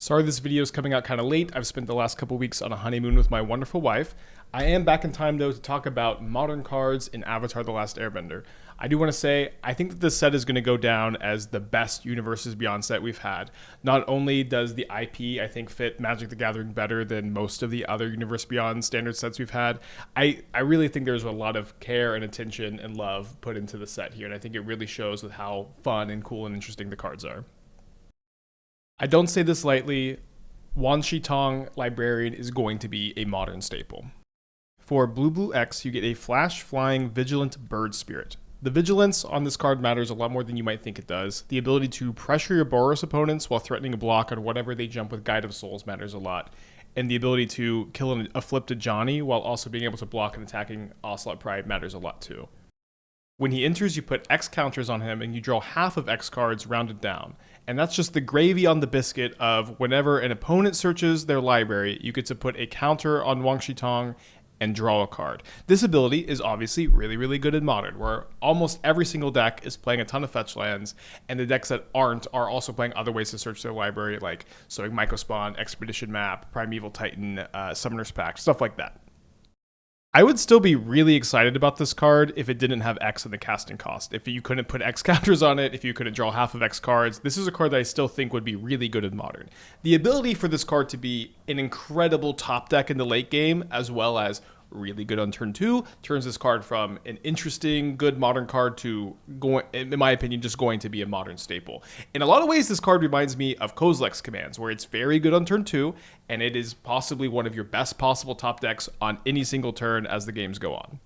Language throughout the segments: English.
Sorry this video is coming out kind of late. I've spent the last couple weeks on a honeymoon with my wonderful wife. I am back in time though to talk about modern cards in Avatar: The Last Airbender. I do want to say, I think that this set is going to go down as the best Universes Beyond set we've had. Not only does the IP, I think, fit Magic the Gathering better than most of the other Universe Beyond standard sets we've had, I really think there's a lot of care and attention and love put into the set here, and I think it really shows with how fun and cool and interesting the cards are. I don't say this lightly, Wan Shi Tong Librarian is going to be a modern staple. For Blue X, you get a Flash Flying Vigilant Bird Spirit. The vigilance on this card matters a lot more than you might think it does. The ability to pressure your Boros opponents while threatening a block on whatever they jump with Guide of Souls matters a lot. And the ability to kill a flip to Johnny while also being able to block an attacking Ocelot Pride matters a lot too. When he enters, you put X counters on him and you draw half of X cards rounded down. And that's just the gravy on the biscuit of whenever an opponent searches their library, you get to put a counter on Wan Shi Tong and draw a card. This ability is obviously really good in Modern, where almost every single deck is playing a ton of fetch lands, and the decks that aren't are also playing other ways to search their library, like Sowing Mycospawn, Expedition Map, Primeval Titan, Summoner's Pact, stuff like that. I would still be really excited about this card if it didn't have X in the casting cost. If you couldn't put X counters on it, if you couldn't draw half of X cards, this is a card that I still think would be really good in Modern. The ability for this card to be an incredible top deck in the late game, as well as really good on turn 2, turns this card from an interesting, good Modern card to, in my opinion, just going to be a Modern staple. In a lot of ways, this card reminds me of Kozilek's Commands, where it's very good on turn 2, and it is possibly one of your best possible top decks on any single turn as the games go on.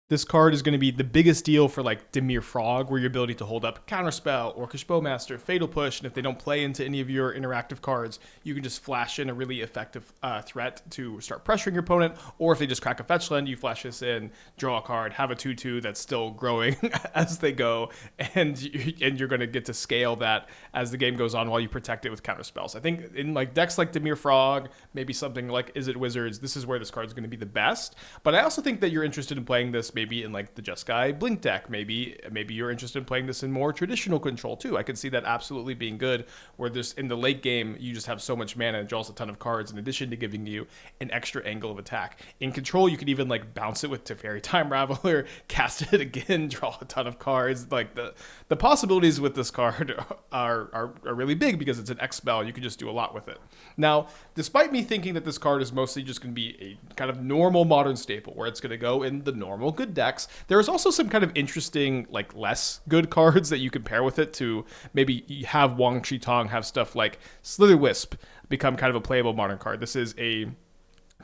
This card is going to be the biggest deal for like Dimir Frog, where your ability to hold up Counterspell, Orcish Bowmaster, Fatal Push, and if they don't play into any of your interactive cards, you can just flash in a really effective threat to start pressuring your opponent, or if they just crack a fetch land, you flash this in, draw a card, have a 2/2 that's still growing as they go, and you're going to get to scale that as the game goes on while you protect it with counterspells. I think in like decks like Dimir Frog, maybe something like Is It Wizards, this is where this card is going to be the best, but I also think that you're interested in playing this maybe in like the Jeskai Blink deck. Maybe you're interested in playing this in more traditional control too. I could see that absolutely being good, where there's in the late game you just have so much mana and draws a ton of cards in addition to giving you an extra angle of attack. In control, you could even like bounce it with Teferi Time Raveler, cast it again, draw a ton of cards. Like the possibilities with this card are really big because it's an X spell. You can just do a lot with it. Now, despite me thinking that this card is mostly just going to be a kind of normal Modern staple, where it's going to go in the normal good decks, there is also some kind of interesting, like less good cards that you can pair with it to maybe have Wan Shi Tong have stuff like Slither Wisp become kind of a playable Modern card. This is a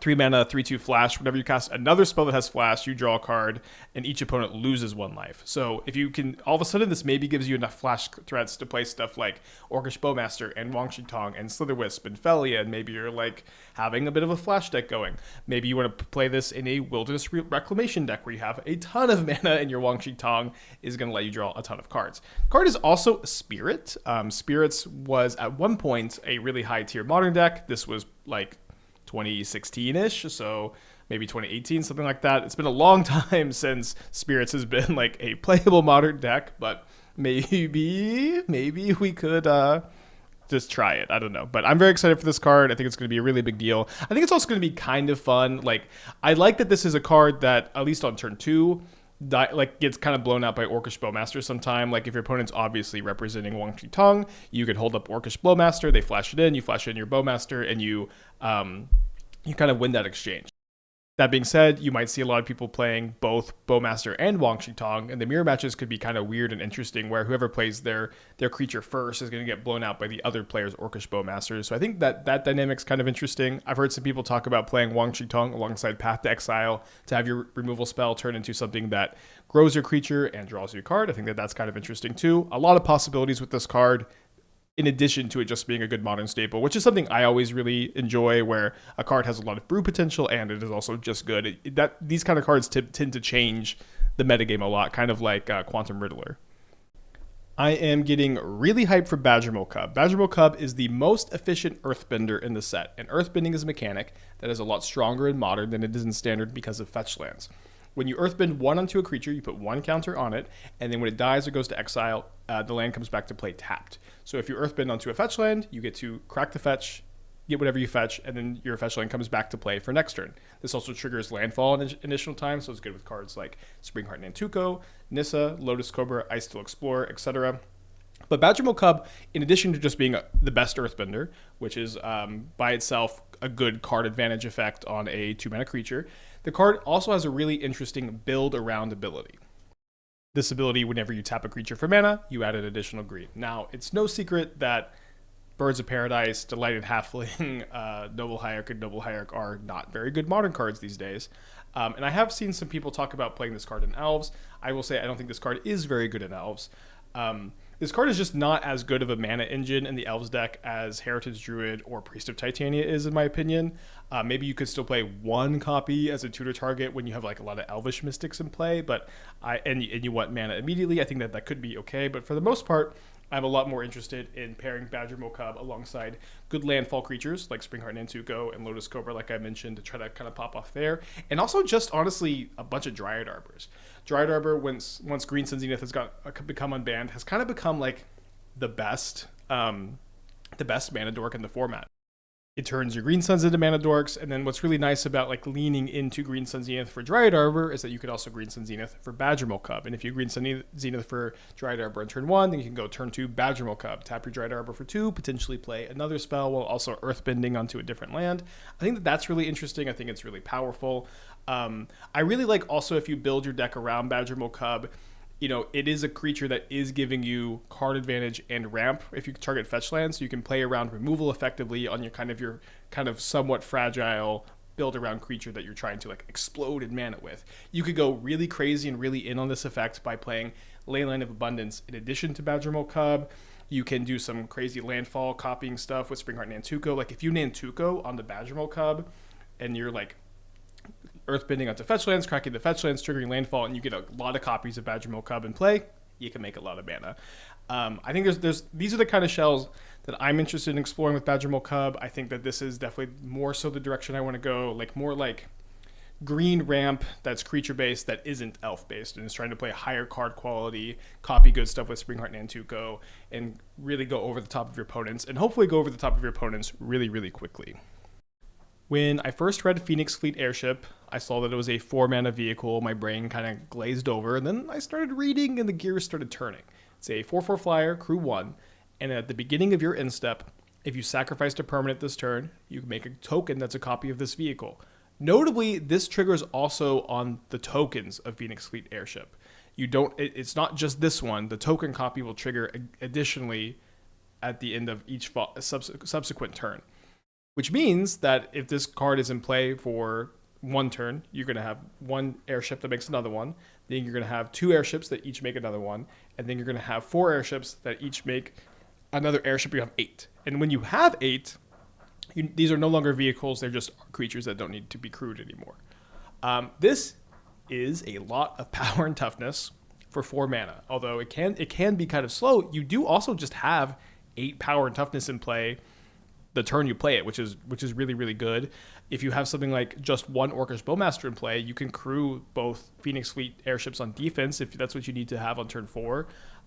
3 mana, 3/2 flash. Whenever you cast another spell that has flash, you draw a card, and each opponent loses 1 life. So if you can, all of a sudden, this maybe gives you enough flash threats to play stuff like Orcish Bowmaster and Wan Shi Tong and Slither Wisp and Felia, and maybe you're like having a bit of a flash deck going. Maybe you want to play this in a Wilderness Reclamation deck where you have a ton of mana and your Wan Shi Tong is going to let you draw a ton of cards. The card is also a Spirit. Spirits was at one point a really high tier Modern deck. This was like 2016-ish, so maybe 2018, something like that. It's been a long time since Spirits has been like a playable Modern deck, but maybe we could just try it. I don't know, but I'm very excited for this card. I think it's going to be a really big deal. I think it's also going to be kind of fun. Like, I like that this is a card that, at least on turn 2, gets kind of blown out by Orcish Bowmaster sometime. Like if your opponent's obviously representing Wan Shi Tong, you could hold up Orcish Bowmaster, they flash it in, you flash in your Bowmaster, and you kind of win that exchange. That being said, you might see a lot of people playing both Bowmaster and Wan Shi Tong, and the mirror matches could be kind of weird and interesting, where whoever plays their creature first is going to get blown out by the other player's Orcish Bowmaster. So I think that dynamic's kind of interesting. I've heard some people talk about playing Wan Shi Tong alongside Path to Exile to have your removal spell turn into something that grows your creature and draws your card. I think that that's kind of interesting too. A lot of possibilities with this card, in addition to it just being a good Modern staple, which is something I always really enjoy, where a card has a lot of brew potential and it is also just good. These kind of cards tend to change the metagame a lot, kind of like Quantum Riddler. I am getting really hyped for Badgermill Cub. Badgermill Cub is the most efficient Earthbender in the set, and Earthbending is a mechanic that is a lot stronger in Modern than it is in Standard because of fetch lands. When you Earthbend 1 onto a creature, you put 1 counter on it, and then when it dies or goes to exile, the land comes back to play tapped. So if you Earthbend onto a fetch land, you get to crack the fetch, get whatever you fetch, and then your fetch land comes back to play for next turn. This also triggers landfall in additional time, so it's good with cards like Springheart Nantuko, Nissa, Lotus Cobra, Ice Steel Explorer, etc. But Badgermole Cub, in addition to just being the best Earthbender, which is by itself a good card advantage effect on a 2-mana creature, the card also has a really interesting build around ability. This ability, whenever you tap a creature for mana, you add an additional green. Now, it's no secret that Birds of Paradise, Delighted Halfling, Noble Hierarch, and Noble Hierarch are not very good modern cards these days. And I have seen some people talk about playing this card in Elves. I will say I don't think this card is very good in Elves. This card is just not as good of a mana engine in the Elves deck as Heritage Druid or Priest of Titania is, in my opinion. Maybe you could still play one copy as a tutor target when you have like a lot of Elvish Mystics in play, but and you want mana immediately. I think that could be okay, but for the most part, I'm a lot more interested in pairing Badgermole Cub alongside good landfall creatures like Springheart Nantuko and Lotus Cobra, like I mentioned, to try to kind of pop off there. And also just honestly a bunch of Dryad Arbors. Dryad Arbor, once Green Sun Zenith has become unbanned, has kind of become like the best mana dork in the format. It turns your Green Suns into mana dorks, and then what's really nice about like leaning into Green Sun Zenith for Dryad Arbor is that you could also Green Sun Zenith for Badgermole Cub. And if you Green Sun Zenith for Dryad Arbor on turn 1, then you can go turn 2 Badgermole Cub, tap your Dryad Arbor for 2, potentially play another spell while also earthbending onto a different land. I think that's really interesting. I think it's really powerful. I really like also if you build your deck around Badgermole Cub, you know, it is a creature that is giving you card advantage and ramp if you target fetch land, so you can play around removal effectively on your kind of somewhat fragile build around creature that you're trying to like explode in mana with. You could go really crazy and really in on this effect by playing Leyline of Abundance in addition to Badgermole Cub. You can do some crazy landfall copying stuff with Springheart Nantuko. Like if you Nantuko on the Badgermole Cub and you're like earthbending onto fetch lands, cracking the fetch lands, triggering landfall, and you get a lot of copies of Badgermole Cub in play, you can make a lot of mana. I think these are the kind of shells that I'm interested in exploring with Badgermole Cub. I think that this is definitely more so the direction I want to go, like more like green ramp that's creature based that isn't elf based and is trying to play higher card quality, copy good stuff with Springheart Nantuko, and really go over the top of your opponents, and hopefully go over the top of your opponents really, really quickly. When I first read Phoenix Fleet Airship, I saw that it was a 4-mana vehicle. My brain kind of glazed over, and then I started reading and the gears started turning. It's a 4/4 flyer, crew 1, and at the beginning of your end step, if you sacrificed a permanent this turn, you can make a token that's a copy of this vehicle. Notably, this triggers also on the tokens of Phoenix Fleet Airship. It's not just this one. The token copy will trigger additionally at the end of each subsequent turn. Which means that if this card is in play for one turn, you're going to have one airship that makes another one. Then you're going to have 2 airships that each make another one. And then you're going to have 4 airships that each make another airship. You have 8. And when you have 8, these are no longer vehicles. They're just creatures that don't need to be crewed anymore. This is a lot of power and toughness for 4 mana. Although it can be kind of slow, you do also just have 8 power and toughness in play the turn you play it, which is really, really good. If you have something like just one Orcish Bowmaster in play, you can crew both Phoenix Fleet airships on defense if that's what you need to have on turn 4.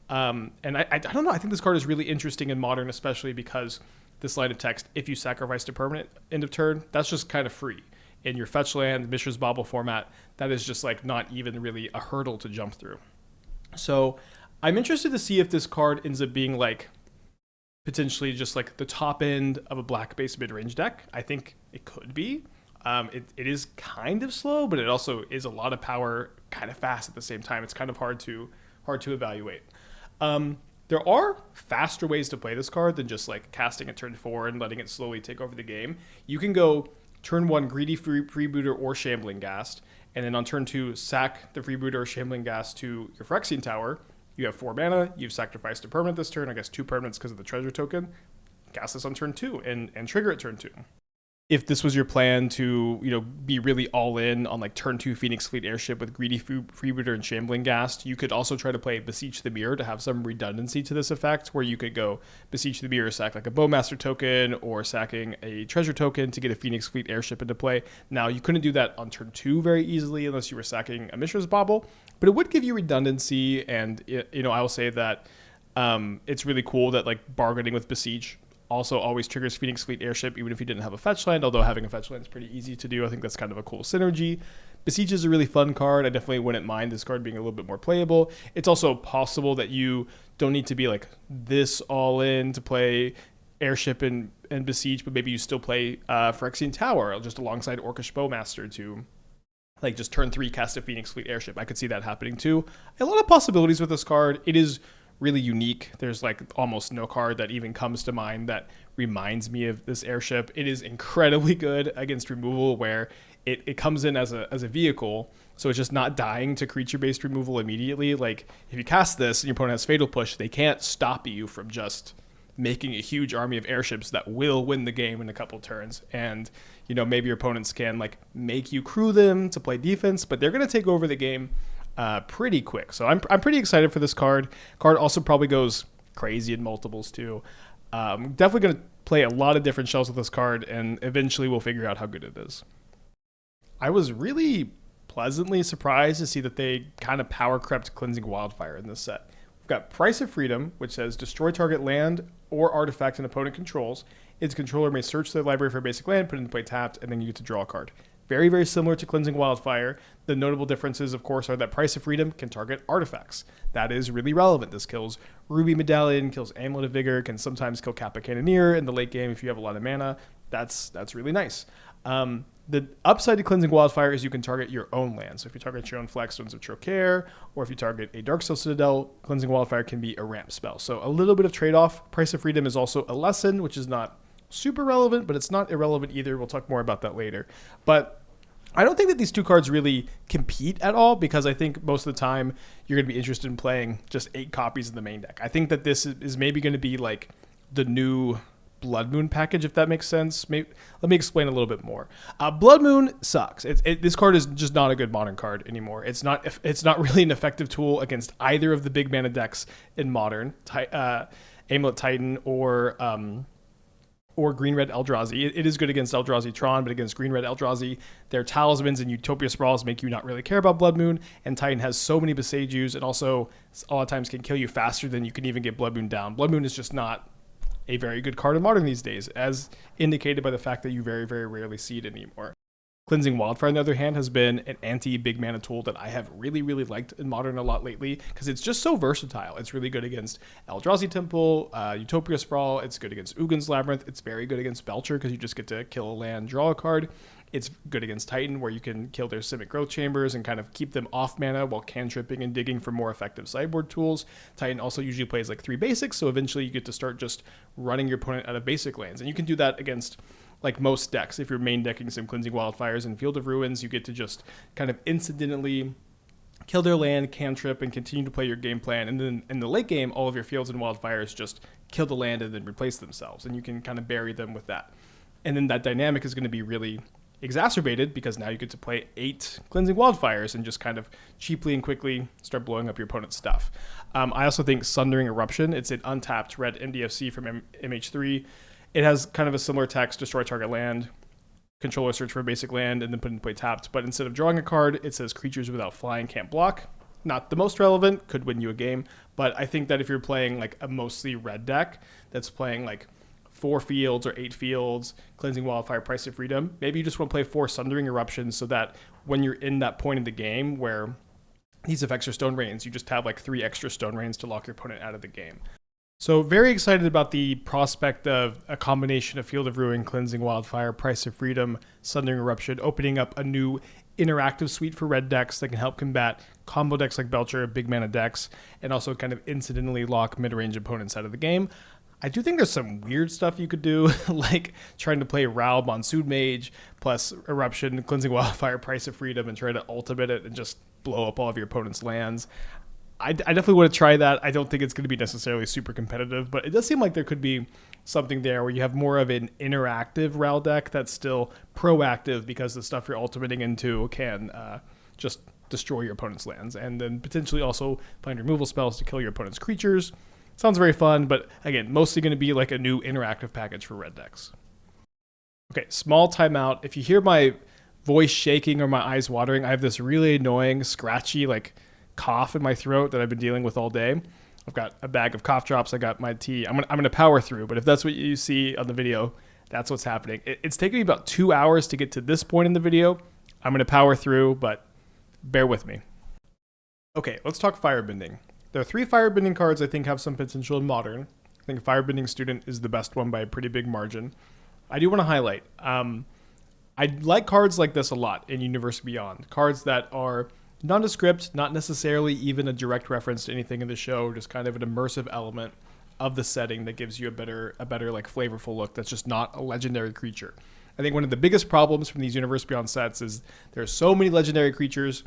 And I don't know, I think this card is really interesting in Modern, especially because this line of text, if you sacrificed a permanent end of turn, that's just kind of free. In your fetch land, Mishra's Bauble format, that is just like not even really a hurdle to jump through. So I'm interested to see if this card ends up being like potentially just like the top end of a black base mid-range deck. I think it could be. It is kind of slow, but it also is a lot of power kind of fast at the same time. It's kind of hard to evaluate. There are faster ways to play this card than just like casting at turn 4 and letting it slowly take over the game. You can go turn 1 Greedy Freebooter or Shambling Ghast, and then on turn 2 sack the Freebooter or Shambling Ghast to your Phyrexian Tower. You have 4 mana, you've sacrificed a permanent this turn, I guess 2 permanents because of the treasure token. Cast this on turn 2 and trigger it turn 2. If this was your plan to, be really all in on like turn 2 Phoenix Fleet Airship with Greedy Freebooter and Shambling Ghast, you could also try to play Beseech the Mirror to have some redundancy to this effect, where you could go Beseech the Mirror, sack like a Bowmaster token or sacking a treasure token to get a Phoenix Fleet Airship into play. Now, you couldn't do that on turn 2 very easily unless you were sacking a Mishra's Bauble, but it would give you redundancy, and I will say that it's really cool that like bargaining with Beseech Also always triggers Phoenix Fleet Airship even if you didn't have a fetch land, although having a fetch land is pretty easy to do. I think that's kind of a cool synergy. Besiege is a really fun card. I definitely wouldn't mind this card being a little bit more playable. It's also possible that you don't need to be like this all in to play Airship and Besiege, but maybe you still play Phyrexian Tower just alongside Orcish Bowmaster to like just turn 3 cast a Phoenix Fleet Airship. I could see that happening too. A lot of possibilities with this card. It is really unique. There's like almost no card that even comes to mind that reminds me of this airship. It is incredibly good against removal where it comes in as a vehicle, so it's just not dying to creature-based removal immediately. Like if you cast this and your opponent has Fatal Push, they can't stop you from just making a huge army of airships that will win the game in a couple turns. And maybe your opponents can like make you crew them to play defense, but they're going to take over the game pretty quick. So I'm pretty excited for this card. Card also probably goes crazy in multiples too. Definitely going to play a lot of different shells with this card, and eventually we'll figure out how good it is. I was really pleasantly surprised to see that they kind of power crept Cleansing Wildfire in this set. We've got Price of Freedom, which says destroy target land or artifact an opponent controls. Its controller may search their library for a basic land, put it into play tapped, and then you get to draw a card. Very, very similar to Cleansing Wildfire. The notable differences, of course, are that Price of Freedom can target artifacts. That is really relevant. This kills Ruby Medallion, kills Amulet of Vigor, can sometimes kill Kappa Cannoneer in the late game if you have a lot of mana. That's really nice. The upside to Cleansing Wildfire is you can target your own land. So if you target your own Flagstones of Trocaire, or if you target a Darksteel Citadel, Cleansing Wildfire can be a ramp spell. So a little bit of trade-off. Price of Freedom is also a lesson, which is not super relevant, but it's not irrelevant either. We'll talk more about that later. But I don't think that these two cards really compete at all, because I think most of the time you're going to be interested in playing just 8 copies in the main deck. I think that this is maybe going to be like the new Blood Moon package, if that makes sense. Let me explain a little bit more. Blood Moon sucks. This card is just not a good Modern card anymore. It's not really an effective tool against either of the big mana decks in Modern, Amulet Titan or Green-Red Eldrazi. It is good against Eldrazi Tron, but against Green-Red Eldrazi, their Talismans and Utopia Sprawls make you not really care about Blood Moon, and Titan has so many Besieges, and also a lot of times can kill you faster than you can even get Blood Moon down. Blood Moon is just not a very good card in Modern these days, as indicated by the fact that you very, very rarely see it anymore. Cleansing Wildfire, on the other hand, has been an anti-big mana tool that I have really, really liked in Modern a lot lately, because it's just so versatile. It's really good against Eldrazi Temple, Utopia Sprawl. It's good against Ugin's Labyrinth. It's very good against Belcher, because you just get to kill a land, draw a card. It's good against Titan, where you can kill their Simic Growth Chambers and kind of keep them off mana while cantripping and digging for more effective sideboard tools. Titan also usually plays like 3 basics, so eventually you get to start just running your opponent out of basic lands. And you can do that against like most decks. If you're main decking some Cleansing Wildfires and Field of Ruins, you get to just kind of incidentally kill their land, cantrip, and continue to play your game plan. And then in the late game, all of your Fields and Wildfires just kill the land and then replace themselves. And you can kind of bury them with that. And then that dynamic is going to be really exacerbated, because now you get to play 8 Cleansing Wildfires and just kind of cheaply and quickly start blowing up your opponent's stuff. I also think Sundering Eruption, it's an untapped red MDFC from MH3. It has kind of a similar text: destroy target land, controller search for a basic land, and then put into play tapped. But instead of drawing a card, it says creatures without flying can't block. Not the most relevant, could win you a game, but I think that if you're playing like a mostly red deck that's playing like 4 fields or 8 fields, Cleansing Wildfire, Price of Freedom, maybe you just want to play 4 Sundering Eruptions, so that when you're in that point in the game where these effects are Stone Rains, you just have like 3 extra Stone Rains to lock your opponent out of the game. So very excited about the prospect of a combination of Field of Ruin, Cleansing Wildfire, Price of Freedom, Sundering Eruption, opening up a new interactive suite for red decks that can help combat combo decks like Belcher, big mana decks, and also kind of incidentally lock mid-range opponents out of the game. I do think there's some weird stuff you could do, like trying to play Ral Monsoon Mage plus Eruption, Cleansing Wildfire, Price of Freedom, and try to ultimate it and just blow up all of your opponent's lands. I definitely want to try that. I don't think it's going to be necessarily super competitive, but it does seem like there could be something there where you have more of an interactive Ral deck that's still proactive, because the stuff you're ultimating into can just destroy your opponent's lands, and then potentially also find removal spells to kill your opponent's creatures. Sounds very fun, but again, mostly going to be like a new interactive package for red decks. Okay, small timeout. If you hear my voice shaking or my eyes watering, I have this really annoying, scratchy, like cough in my throat that I've been dealing with all day. I've got a bag of cough drops. I got my tea. I'm gonna power through. But if that's what you see on the video, that's what's happening. It's taken me about 2 hours to get to this point in the video. I'm gonna power through, but bear with me. Okay, let's talk firebending. There are 3 firebending cards I think have some potential in Modern. I think Firebending Student is the best one by a pretty big margin. I do want to highlight, I like cards like this a lot in Universe Beyond. Cards that are nondescript, not necessarily even a direct reference to anything in the show, just kind of an immersive element of the setting that gives you a better like flavorful look that's just not a legendary creature. I think one of the biggest problems from these Universe Beyond sets is there's so many legendary creatures,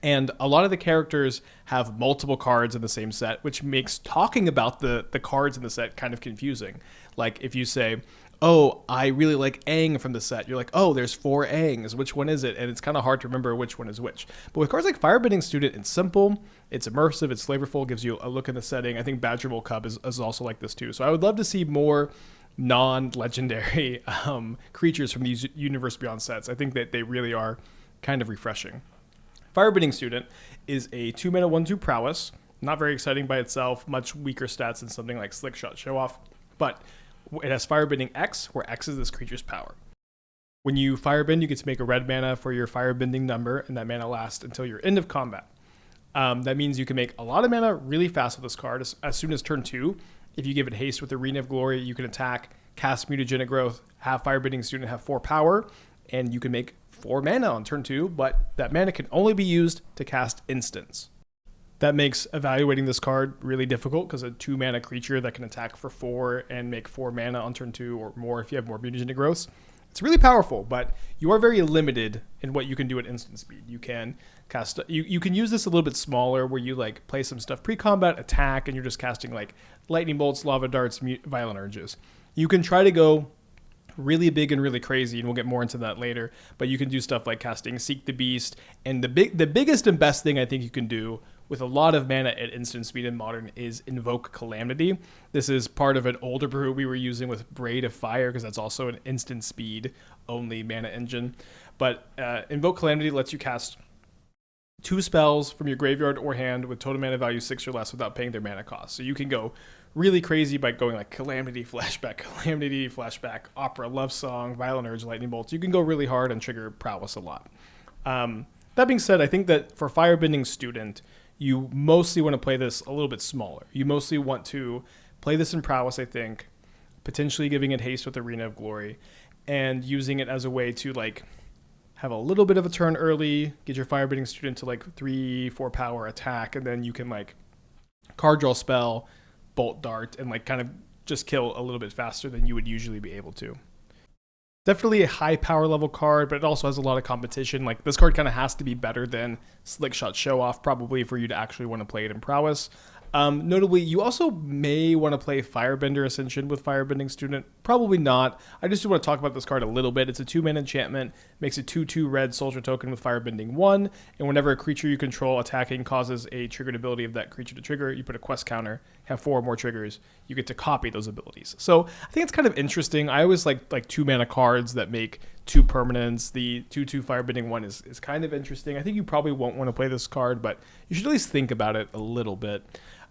and a lot of the characters have multiple cards in the same set, which makes talking about the cards in the set kind of confusing. Like if you say, oh, I really like Aang from the set, you're like, oh, there's 4 Aangs, which one is it? And it's kind of hard to remember which one is which. But with cards like Firebending Student, it's simple, it's immersive, it's flavorful, gives you a look in the setting. I think Badger Bowl Cub is also like this too. So I would love to see more non-legendary creatures from these Universe Beyond sets. I think that they really are kind of refreshing. Firebending Student is a 2-mana 1/2 prowess. Not very exciting by itself, much weaker stats than something like Slick Shot Show Off, but it has Firebending X, where X is this creature's power. When you firebend, you get to make a red mana for your firebending number, and that mana lasts until your end of combat. That means you can make a lot of mana really fast with this card. As soon as turn 2, if you give it haste with Arena of Glory, you can attack, cast Mutagenic Growth, have Firebending Student have 4 power, and you can make 4 mana on turn 2, but that mana can only be used to cast instants. That makes evaluating this card really difficult because a 2-mana creature that can attack for 4 and make 4 mana on turn 2 or more if you have more Mutagenic Growths, it's really powerful, but you are very limited in what you can do at instant speed. You can cast, you can use this a little bit smaller where you like play some stuff pre-combat, attack, and you're just casting like lightning bolts, lava darts, violent urges. You can try to go really big and really crazy, and we'll get more into that later, but you can do stuff like casting Seek the Beast, and the biggest and best thing I think you can do with a lot of mana at instant speed in Modern is Invoke Calamity. This is part of an older brew we were using with Braid of Fire, because that's also an instant speed only mana engine. But Invoke Calamity lets you cast 2 spells from your graveyard or hand with total mana value 6 or less without paying their mana cost. So you can go really crazy by going like Calamity, Flashback, Opera, Love Song, Violent Urge, Lightning Bolts. You can go really hard and trigger Prowess a lot. That being said, I think that for Firebending Student, you mostly want to play this a little bit smaller. You mostly want to play this in Prowess, I think, potentially giving it haste with Arena of Glory, and using it as a way to like have a little bit of a turn early, get your Firebending Student to like 3-4 power attack, and then you can like card draw spell, bolt dart, and like kind of just kill a little bit faster than you would usually be able to. Definitely a high power level card, but it also has a lot of competition. Like this card kind of has to be better than Slick Shot Show Off probably for you to actually want to play it in Prowess. Notably, you also may want to play Firebender Ascension with Firebending Student. Probably not. I just do want to talk about this card a little bit. It's a 2-mana enchantment, makes a 2/2 red soldier token with Firebending 1, and whenever a creature you control attacking causes a triggered ability of that creature to trigger, you put a quest counter, have 4 more triggers, you get to copy those abilities. So I think it's kind of interesting. I always like 2-mana cards that make 2 permanents. The 2/2 Firebending 1 is kind of interesting. I think you probably won't want to play this card, but you should at least think about it a little bit.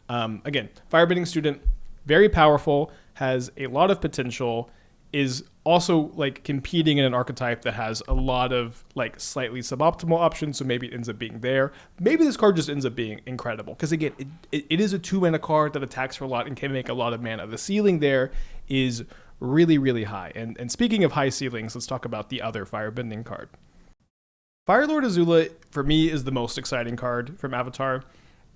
Again, Firebending Student, very powerful, has a lot of potential, is also like competing in an archetype that has a lot of like slightly suboptimal options, so maybe it ends up being there. Maybe this card just ends up being incredible, because again, it is a 2-mana card that attacks for a lot and can make a lot of mana. The ceiling there is really, really high. And speaking of high ceilings, let's talk about the other Firebending card. Firelord Azula, for me, is the most exciting card from Avatar.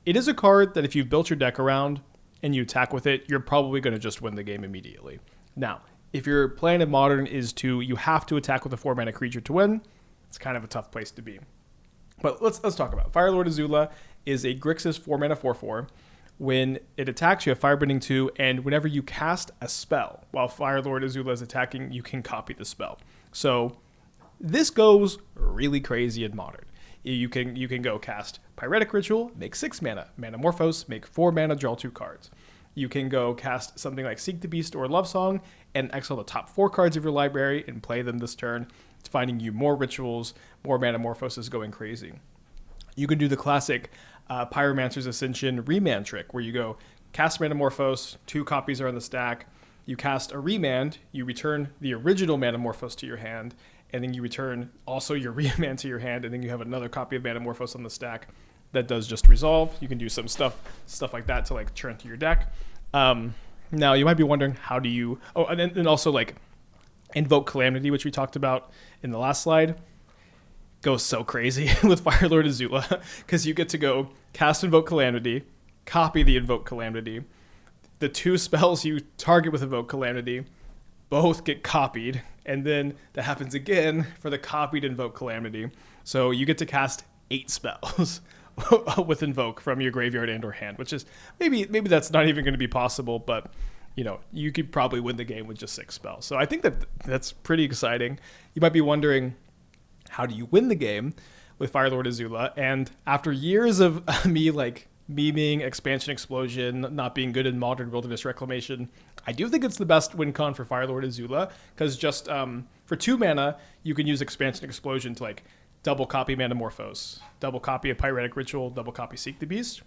It is a card that if you've built your deck around and you attack with it, you're probably going to just win the game immediately. Now, if your plan in Modern is you have to attack with a 4-mana creature to win, it's kind of a tough place to be. But let's talk about it. Firelord Azula is a Grixis 4-mana 4/4. When it attacks, you have Firebending 2, and whenever you cast a spell while Firelord Azula is attacking, you can copy the spell. So this goes really crazy in Modern. You can go cast Pyretic Ritual, make 6 mana, Manamorphose, make 4 mana, draw 2 cards. You can go cast something like Seek the Beast or Love Song and exile the top 4 cards of your library and play them this turn. It's finding you more rituals, more Manamorphoses, going crazy. You can do the classic Pyromancer's Ascension Remand trick, where you go cast Manamorphose, 2 copies are on the stack, you cast a Remand, you return the original Manamorphose to your hand, and then you return also your Remand to your hand, and then you have another copy of Manamorphose on the stack that does just resolve. You can do some stuff like that to like churn through your deck. Now you might be wondering, how do you? Oh, and then also like Invoke Calamity, which we talked about in the last slide, goes so crazy with Firelord Azula, because you get to go cast Invoke Calamity, copy the Invoke Calamity. The 2 spells you target with Invoke Calamity both get copied, and then that happens again for the copied Invoke Calamity. So you get to cast 8 spells with Invoke from your graveyard and or hand, which is maybe that's not even going to be possible, but you could probably win the game with just 6 spells. So I think that's pretty exciting. You might be wondering, how do you win the game with Firelord Azula? And after years of me like memeing Expansion Explosion not being good in Modern Wilderness Reclamation, I do think it's the best win con for Firelord Azula, because just for 2 mana, you can use Expansion Explosion to like double copy Manamorphose, double copy a Pyretic Ritual, double copy Seek the Beast.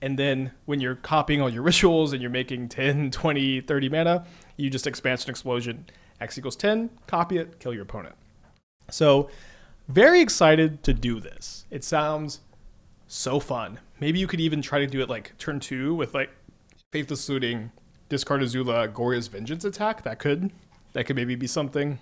And then when you're copying all your rituals and you're making 10, 20, 30 mana, you just Expansion Explosion, X equals 10, copy it, kill your opponent. So very excited to do this. It sounds so fun. Maybe you could even try to do it like turn 2 with like Faithless Looting, discard Azula, Goria's Vengeance attack. That could maybe be something.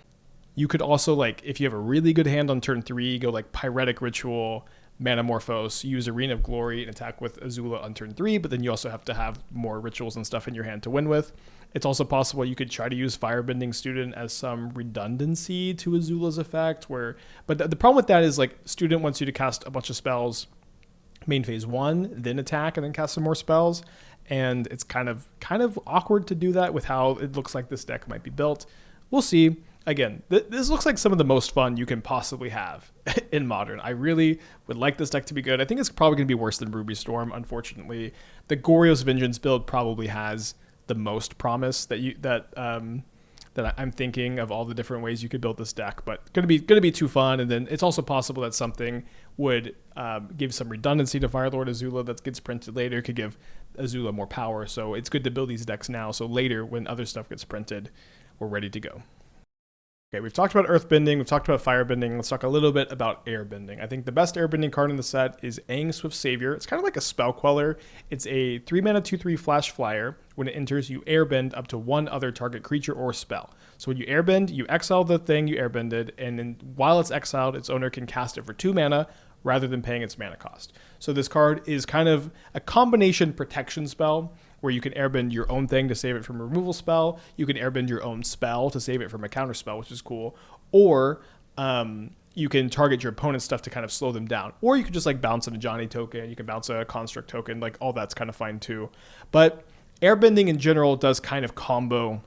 You could also, like, if you have a really good hand on turn 3, go like Pyretic Ritual, Manamorphose, use Arena of Glory and attack with Azula on turn 3, but then you also have to have more rituals and stuff in your hand to win with. It's also possible you could try to use Firebending Student as some redundancy to Azula's effect, but the problem with that is like Student wants you to cast a bunch of spells main phase 1, then attack, and then cast some more spells, and it's kind of awkward to do that with how it looks like this deck might be built. We'll see. Again, this looks like some of the most fun you can possibly have in Modern. I really would like this deck to be good. I think it's probably going to be worse than Ruby Storm, unfortunately. The Goryo's Vengeance build probably has the most promise that I'm thinking of all the different ways you could build this deck, but going to be too fun. And then it's also possible that something would give some redundancy to Firelord Azula that gets printed later, could give Azula more power. So it's good to build these decks now, so later when other stuff gets printed, we're ready to go. Okay, we've talked about Earthbending, we've talked about Firebending, let's talk a little bit about Airbending. I think the best Airbending card in the set is Aang Swift Savior. It's kind of like a spell queller. It's a 3-mana 2/3 flash flyer. When it enters, you airbend up to 1 other target creature or spell. So when you airbend, you exile the thing you airbended, and then while it's exiled, its owner can cast it for 2 mana rather than paying its mana cost. So this card is kind of a combination protection spell, where you can airbend your own thing to save it from a removal spell. You can airbend your own spell to save it from a counter spell, which is cool. Or you can target your opponent's stuff to kind of slow them down. Or you can just like bounce a Johnny token. You can bounce a Construct token. Like all that's kind of fine too. But airbending in general does kind of combo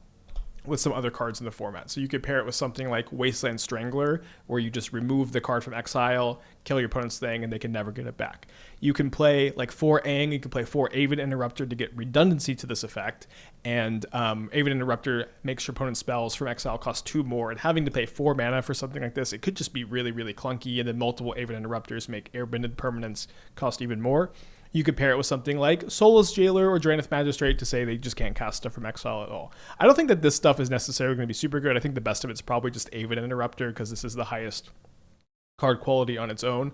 with some other cards in the format. So you could pair it with something like Wasteland Strangler, where you just remove the card from exile, kill your opponent's thing, and they can never get it back. You can play like 4 Aang, you can play 4 Avid Interrupter to get redundancy to this effect, and Avid Interrupter makes your opponent's spells from exile cost 2 more, and having to pay 4 mana for something like this, it could just be really, really clunky, and then multiple Avid Interrupters make airbended permanents cost even more. You could pair it with something like Soulless Jailer or Draenith Magistrate to say they just can't cast stuff from exile at all. I don't think that this stuff is necessarily going to be super good. I think the best of it's probably just Avid Interrupter, because this is the highest card quality on its own.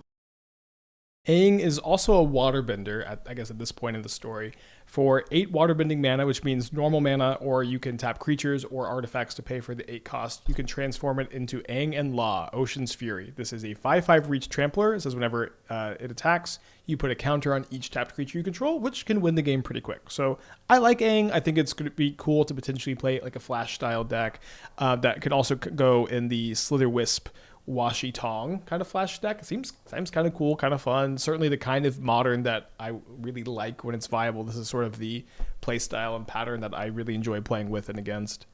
Aang is also a waterbender, I guess at this point in the story, for 8 waterbending mana, which means normal mana, or you can tap creatures or artifacts to pay for the 8 cost. You can transform it into Aang and La, Ocean's Fury. This is a 5/5 reach trampler. It says whenever it attacks, you put a counter on each tapped creature you control, which can win the game pretty quick. So I like Aang. I think it's going to be cool to potentially play like a Flash style deck that could also go in the Slither Wisp Washi Tong kind of Flash deck. It seems kind of cool, kind of fun. Certainly the kind of Modern that I really like when it's viable. This is sort of the play style and pattern that I really enjoy playing with and against.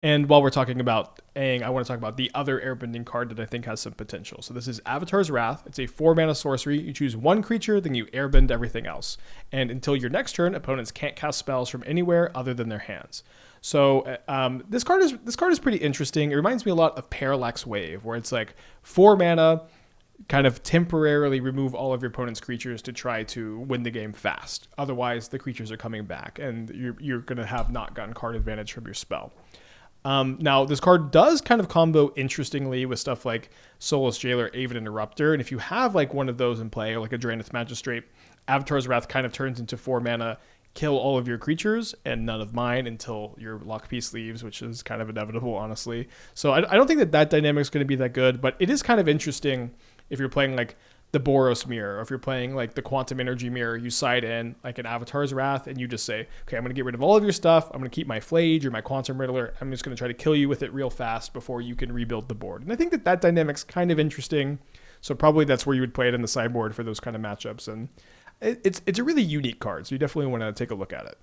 And while we're talking about Aang, I want to talk about the other airbending card that I think has some potential. So this is Avatar's Wrath. It's a 4-mana sorcery. You choose 1 creature, then you airbend everything else. And until your next turn, opponents can't cast spells from anywhere other than their hands. So this card is pretty interesting. It reminds me a lot of Parallax Wave, where it's like 4 mana, kind of temporarily remove all of your opponent's creatures to try to win the game fast. Otherwise, the creatures are coming back, and you're going to have not gotten card advantage from your spell. Now, this card does kind of combo interestingly with stuff like Soulless Jailer, Avid Interrupter, and if you have like one of those in play, or like a Draenith Magistrate, Avatar's Wrath kind of turns into 4 mana, kill all of your creatures and none of mine until your lock piece leaves, which is kind of inevitable, honestly. So I don't think that dynamic is going to be that good, but it is kind of interesting if you're playing like the Boros Mirror, or if you're playing like the Quantum Energy Mirror, you side in like an Avatar's Wrath and you just say, okay, I'm going to get rid of all of your stuff. I'm going to keep my Flage or my Quantum Riddler. I'm just going to try to kill you with it real fast before you can rebuild the board. And I think that dynamic's kind of interesting. So probably that's where you would play it in the sideboard for those kind of matchups. And it's a really unique card, so you definitely want to take a look at it.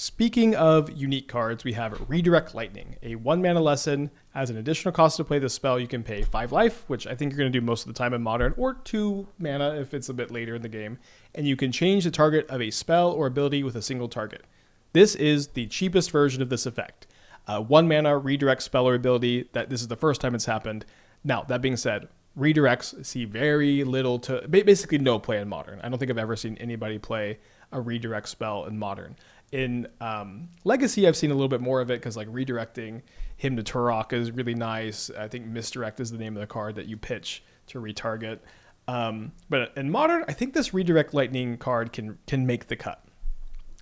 Speaking of unique cards, we have Redirect Lightning, a 1 mana lesson. As an additional cost to play this spell, you can pay 5 life, which I think you're going to do most of the time in Modern, or 2 mana if it's a bit later in the game. And you can change the target of a spell or ability with a single target. This is the cheapest version of this effect. 1 mana redirect spell or ability, that this is the first time it's happened. Now, that being said, redirects see very little to basically no play in Modern. I don't think I've ever seen anybody play a redirect spell in Modern. In Legacy, I've seen a little bit more of it because like redirecting him to Turok is really nice. I think Misdirect is the name of the card that you pitch to retarget. But in Modern, I think this Redirect Lightning card can make the cut.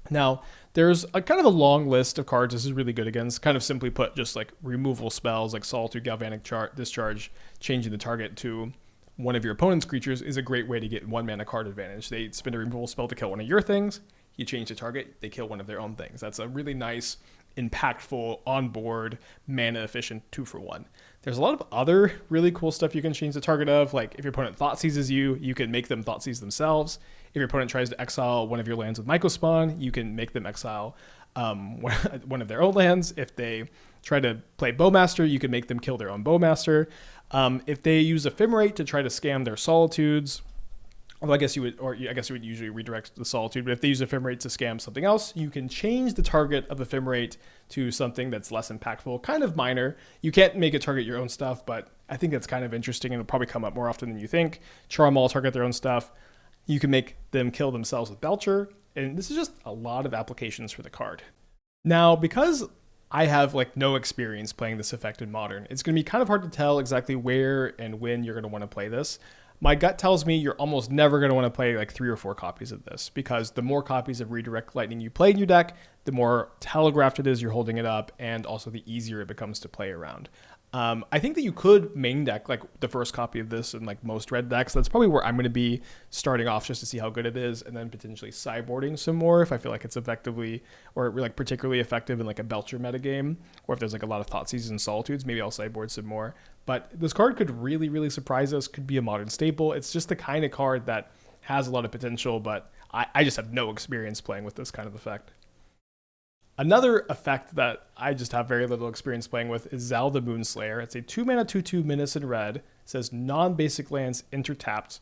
Now, there's a kind of a long list of cards this is really good against. Kind of simply put, just like removal spells like Solitude, Galvanic Discharge, changing the target to one of your opponent's creatures is a great way to get 1 mana card advantage. They spend a removal spell to kill one of your things. You change the target, they kill one of their own things. That's a really nice, impactful, on-board, mana-efficient 2-for-1. There's a lot of other really cool stuff you can change the target of. Like if your opponent thought seizes you, you can make them thought seize themselves. If your opponent tries to exile one of your lands with Mycospawn, you can make them exile one of their own lands. If they try to play Bowmaster, you can make them kill their own Bowmaster. If they use Ephemerate to try to scam their Solitudes, although I guess you would usually redirect the Solitude, but if they use Ephemerate to scam something else, you can change the target of Ephemerate to something that's less impactful, kind of minor. You can't make it target your own stuff, but I think that's kind of interesting and it'll probably come up more often than you think. Charm all target their own stuff. You can make them kill themselves with Belcher, and this is just a lot of applications for the card. Now, because I have like no experience playing this effect in Modern, it's going to be kind of hard to tell exactly where and when you're going to want to play this. My gut tells me you're almost never going to want to play like 3 or 4 copies of this, because the more copies of Redirect Lightning you play in your deck, the more telegraphed it is you're holding it up, and also the easier it becomes to play around. I think that you could main deck like the first copy of this in like most red decks. That's probably where I'm going to be starting off, just to see how good it is, and then potentially sideboarding some more if I feel like it's effectively or like particularly effective in like a Belcher metagame, or if there's like a lot of Thoughtseizes and Solitudes, maybe I'll sideboard some more. But this card could really, really surprise us, could be a Modern staple. It's just the kind of card that has a lot of potential, but I just have no experience playing with this kind of effect. Another effect that I just have very little experience playing with is Zal the Moonslayer. It's a 2-mana 2/2 menace in red. It says non-basic lands enter tapped.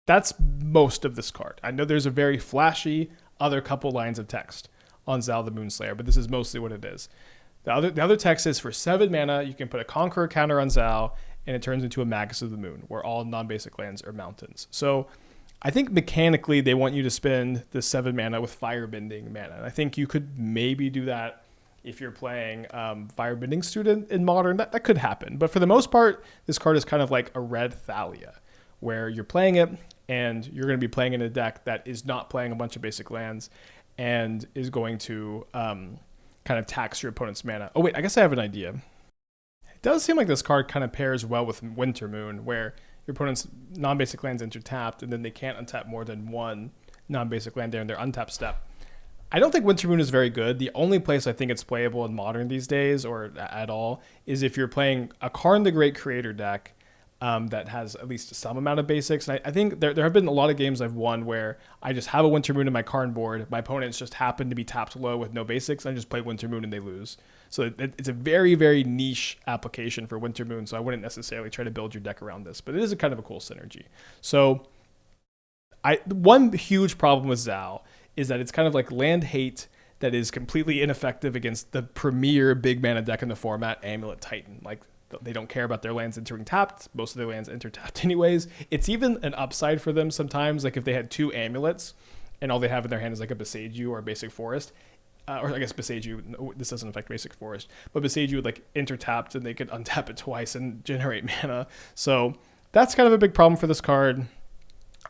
That's most of this card. I know there's a very flashy other couple lines of text on Zal the Moonslayer, but this is mostly what it is. The other text is for 7 mana, you can put a Conqueror counter on Zal, and it turns into a Magus of the Moon, where all non-basic lands are mountains. So I think mechanically they want you to spend the 7 mana with Firebending mana. And I think you could maybe do that if you're playing Firebending Student in Modern. That could happen. But for the most part, this card is kind of like a red Thalia, where you're playing it and you're going to be playing in a deck that is not playing a bunch of basic lands and is going to kind of tax your opponent's mana. Oh wait, I guess I have an idea. It does seem like this card kind of pairs well with Wintermoon, where your opponent's non-basic lands enter tapped, and then they can't untap more than 1 non-basic land there in their untap step. I don't think Wintermoon is very good. The only place I think it's playable in Modern these days, or at all, is if you're playing a Karn the Great Creator deck that has at least some amount of basics. And I think there have been a lot of games I've won where I just have a Wintermoon in my Karn board. My opponents just happen to be tapped low with no basics. I just play Wintermoon and they lose. So it's a very, very niche application for Wintermoon. So I wouldn't necessarily try to build your deck around this, but it is a kind of a cool synergy. So one huge problem with Zal is that it's kind of like land hate that is completely ineffective against the premier big mana deck in the format, Amulet Titan. Like, They don't care about their lands entering tapped. Most of their lands enter tapped anyways. It's even an upside for them sometimes. Like if they had 2 amulets and all they have in their hand is like a Beseiju or a basic forest, or I guess Beseiju, no, this doesn't affect basic forest, but Beseiju would like enter tapped and they could untap it twice and generate mana. So that's kind of a big problem for this card.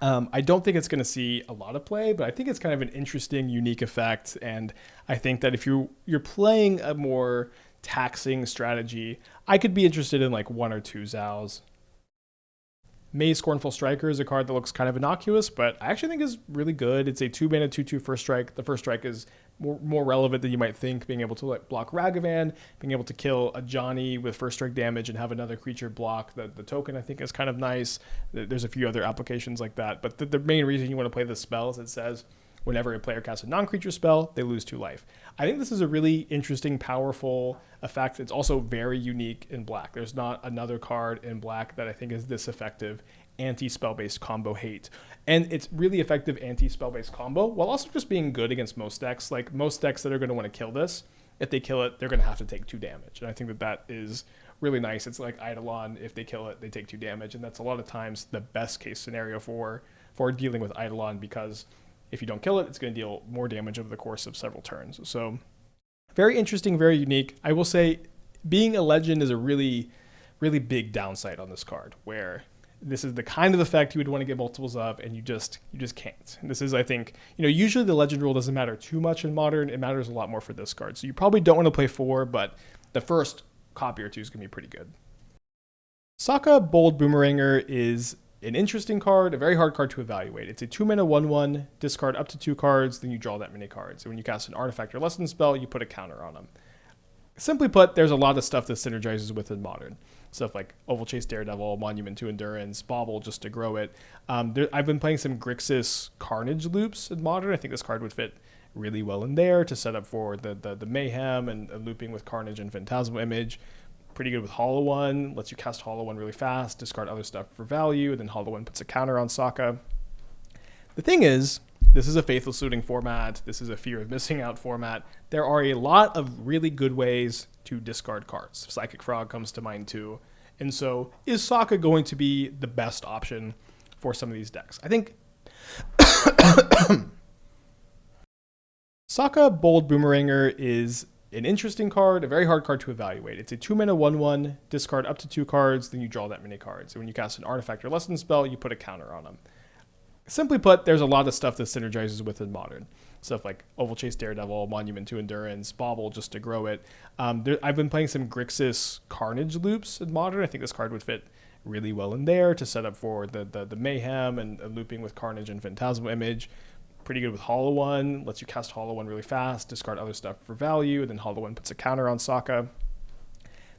I don't think it's going to see a lot of play, but I think it's kind of an interesting, unique effect. And I think that if you're playing a more taxing strategy, I could be interested in like 1 or 2 Zows. May's Scornful Striker is a card that looks kind of innocuous, but I actually think is really good. It's a 2-mana 2/2 first strike. The first strike is more relevant than you might think, being able to like block Ragavan, being able to kill a Johnny with first strike damage and have another creature block the token, I think is kind of nice. There's a few other applications like that, but the main reason you want to play this spell is it says whenever a player casts a non-creature spell, they lose 2 life. I think this is a really interesting, powerful effect. It's also very unique in black. There's not another card in black that I think is this effective anti-spell-based combo hate. And it's really effective anti-spell-based combo while also just being good against most decks. Like most decks that are going to want to kill this, if they kill it, they're going to have to take 2 damage. And I think that is really nice. It's like Eidolon. If they kill it, they take 2 damage. And that's a lot of times the best case scenario for dealing with Eidolon, because if you don't kill it, it's going to deal more damage over the course of several turns. So very interesting, very unique. I will say being a legend is a really, really big downside on this card, where this is the kind of effect you would want to get multiples of, and you just can't. And this is, I think, usually the legend rule doesn't matter too much in Modern. It matters a lot more for this card. So you probably don't want to play 4, but the first copy or 2 is going to be pretty good. Sokka Bold Boomeranger is an interesting card, a very hard card to evaluate. It's a 2-mana 1/1, discard up to 2 cards, then you draw that many cards. And when you cast an artifact or lesson spell, you put a counter on them. Simply put, there's a lot of stuff that synergizes within Modern. Stuff like Oval Chase Daredevil, Monument to Endurance, Bauble just to grow it. I've been playing some Grixis Carnage loops in Modern. I think this card would fit really well in there to set up for the Mayhem and looping with Carnage and Phantasmal Image. Pretty good with Hollow One, lets you cast Hollow One really fast, discard other stuff for value, and then Hollow One puts a counter on Sokka. The thing is, this is a Faithless Looting format. This is a Fear of Missing Out format. There are a lot of really good ways to discard cards. Psychic Frog comes to mind too. And so, is Sokka going to be the best option for some of these decks? I think Sokka Bold Boomeranger is an interesting card, a very hard card to evaluate. It's a 2-mana 1/1, discard up to 2 cards, then you draw that many cards. And when you cast an artifact or lesson spell, you put a counter on them. Simply put, there's a lot of stuff that synergizes within Modern. Stuff like Oval Chase Daredevil, Monument to Endurance, Bauble just to grow it. I've been playing some Grixis Carnage loops in Modern. I think this card would fit really well in there to set up for the Mayhem and looping with Carnage and Phantasmal Image. Pretty good with Hollow One, lets you cast Hollow One really fast, discard other stuff for value, and then Hollow One puts a counter on Sokka.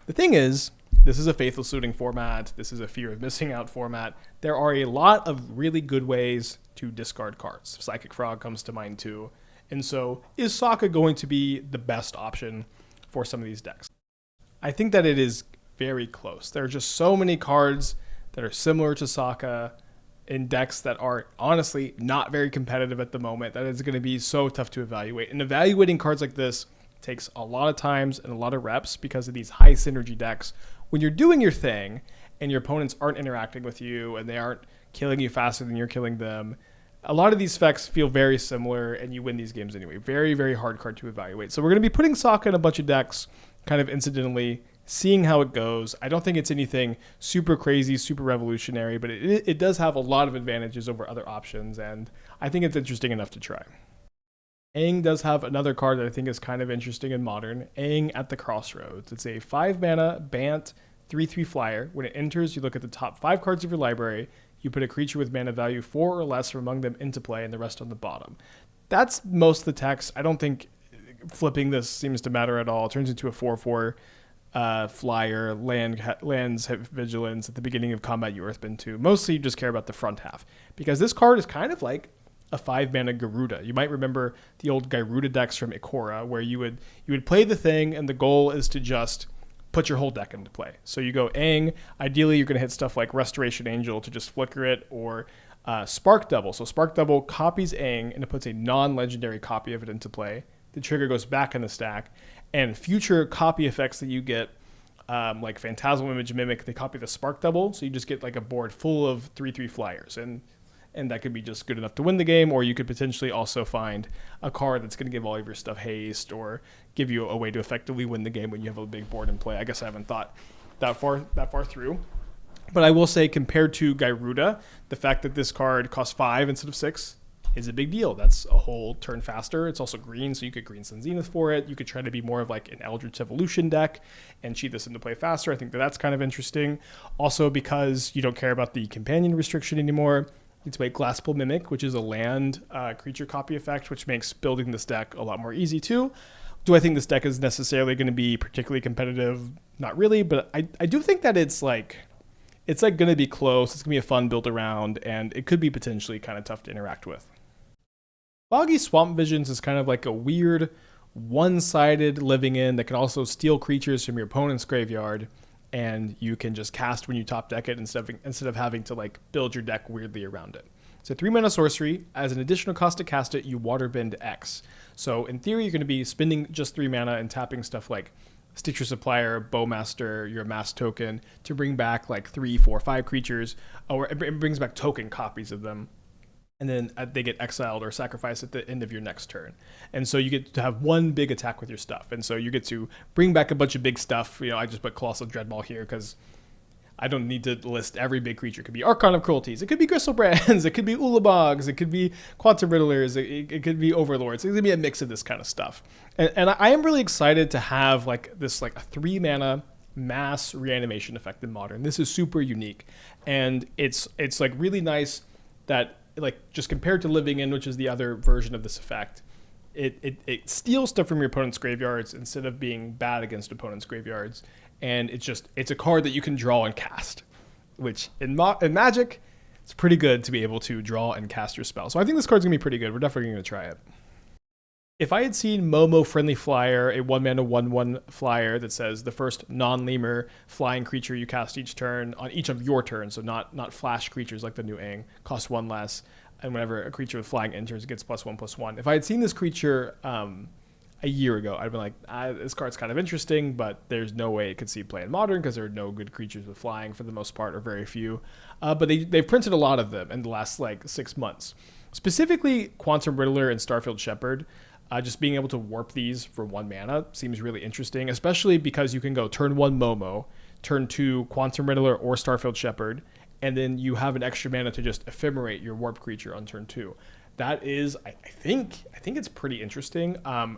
The thing is, this is a Faithless Looting format. This is a Fear of Missing Out format. There are a lot of really good ways to discard cards. Psychic Frog comes to mind too. And so, is Sokka going to be the best option for some of these decks? I think that it is very close. There are just so many cards that are similar to Sokka in decks that are honestly not very competitive at the moment that it's going to be so tough to evaluate. And evaluating cards like this takes a lot of times and a lot of reps because of these high synergy decks. When you're doing your thing and your opponents aren't interacting with you and they aren't killing you faster than you're killing them, a lot of these effects feel very similar and you win these games anyway. Very, very hard card to evaluate. So we're going to be putting Sokka in a bunch of decks kind of incidentally, seeing how it goes. I don't think it's anything super crazy, super revolutionary, but it does have a lot of advantages over other options, and I think it's interesting enough to try. Aang does have another card that I think is kind of interesting in Modern, Aang at the Crossroads. It's a 5-mana Bant 3/3 flyer. When it enters, you look at the top 5 cards of your library, you put a creature with mana value 4 or less from among them into play, and the rest on the bottom. That's most of the text. I don't think flipping this seems to matter at all. It turns into a 4/4 flyer, lands have vigilance. At the beginning of combat, you earthbend 2. Mostly you just care about the front half, because this card is kind of like a 5-mana Garuda. You might remember the old Garuda decks from Ikora, where you would play the thing, and the goal is to just put your whole deck into play. So you go Aang. Ideally, you're going to hit stuff like Restoration Angel to just flicker it, or Spark Double. So Spark Double copies Aang, and it puts a non-legendary copy of it into play. The trigger goes back in the stack, and future copy effects that you get like Phantasmal Image Mimic, they copy the Spark Double, so you just get like a board full of 3/3 flyers, and that could be just good enough to win the game, or you could potentially also find a card that's going to give all of your stuff haste or give you a way to effectively win the game when you have a big board in play. I guess I haven't thought that far through. But I will say, compared to Gyruda, the fact that this card costs 5 instead of 6 is a big deal. That's a whole turn faster. It's also green, so you could green Sun Zenith for it. You could try to be more of like an Eldritch Evolution deck and cheat this into play faster. I think that's kind of interesting. Also, because you don't care about the companion restriction anymore, you play Glasspool Mimic, which is a land creature copy effect, which makes building this deck a lot more easy too. Do I think this deck is necessarily going to be particularly competitive? Not really, but I do think that it's like going to be close. It's going to be a fun build around, and it could be potentially kind of tough to interact with. Boggy Swamp Visions is kind of like a weird one-sided living in that can also steal creatures from your opponent's graveyard, and you can just cast when you top deck it instead of having to like build your deck weirdly around it. It's a 3-mana sorcery. As an additional cost to cast it, you waterbend X. So in theory, you're going to be spending just 3 mana and tapping stuff like Stitcher Supplier, Bowmaster, your Mass Token to bring back like 3, 4, 5 creatures, or it brings back token copies of them. And then they get exiled or sacrificed at the end of your next turn. And so you get to have one big attack with your stuff. And so you get to bring back a bunch of big stuff. You know, I just put Colossal Dreadball here because I don't need to list every big creature. It could be Archon of Cruelties. It could be Gristlebrand's. It could be Ulabogs. It could be Quantum Riddlers. It could be Overlords. It's going to be a mix of this kind of stuff. And I am really excited to have like this like a 3-mana mass reanimation effect in Modern. This is super unique. And it's like really nice that like just compared to Living In, which is the other version of this effect, it steals stuff from your opponent's graveyards instead of being bad against opponent's graveyards. And it's a card that you can draw and cast, which in Magic, it's pretty good to be able to draw and cast your spell. So I think this card's going to be pretty good. We're definitely going to try it. If I had seen Momo Friendly Flyer, a 1-mana 1/1 flyer that says the first non-lemur flying creature you cast each turn on each of your turns, so not flash creatures like the new Aang, costs 1 less, and whenever a creature with flying enters, it gets +1/+1. If I had seen this creature a year ago, I'd been like, this card's kind of interesting, but there's no way it could see play in Modern because there are no good creatures with flying for the most part, or very few. But they've printed a lot of them in the last like 6 months. Specifically, Quantum Riddler and Starfield Shepherd. Just being able to warp these for 1 mana seems really interesting, especially because you can go turn 1 Momo, turn 2 Quantum Riddler or Starfield Shepherd, and then you have an extra mana to just ephemerate your warp creature on turn 2. That is, I think it's pretty interesting.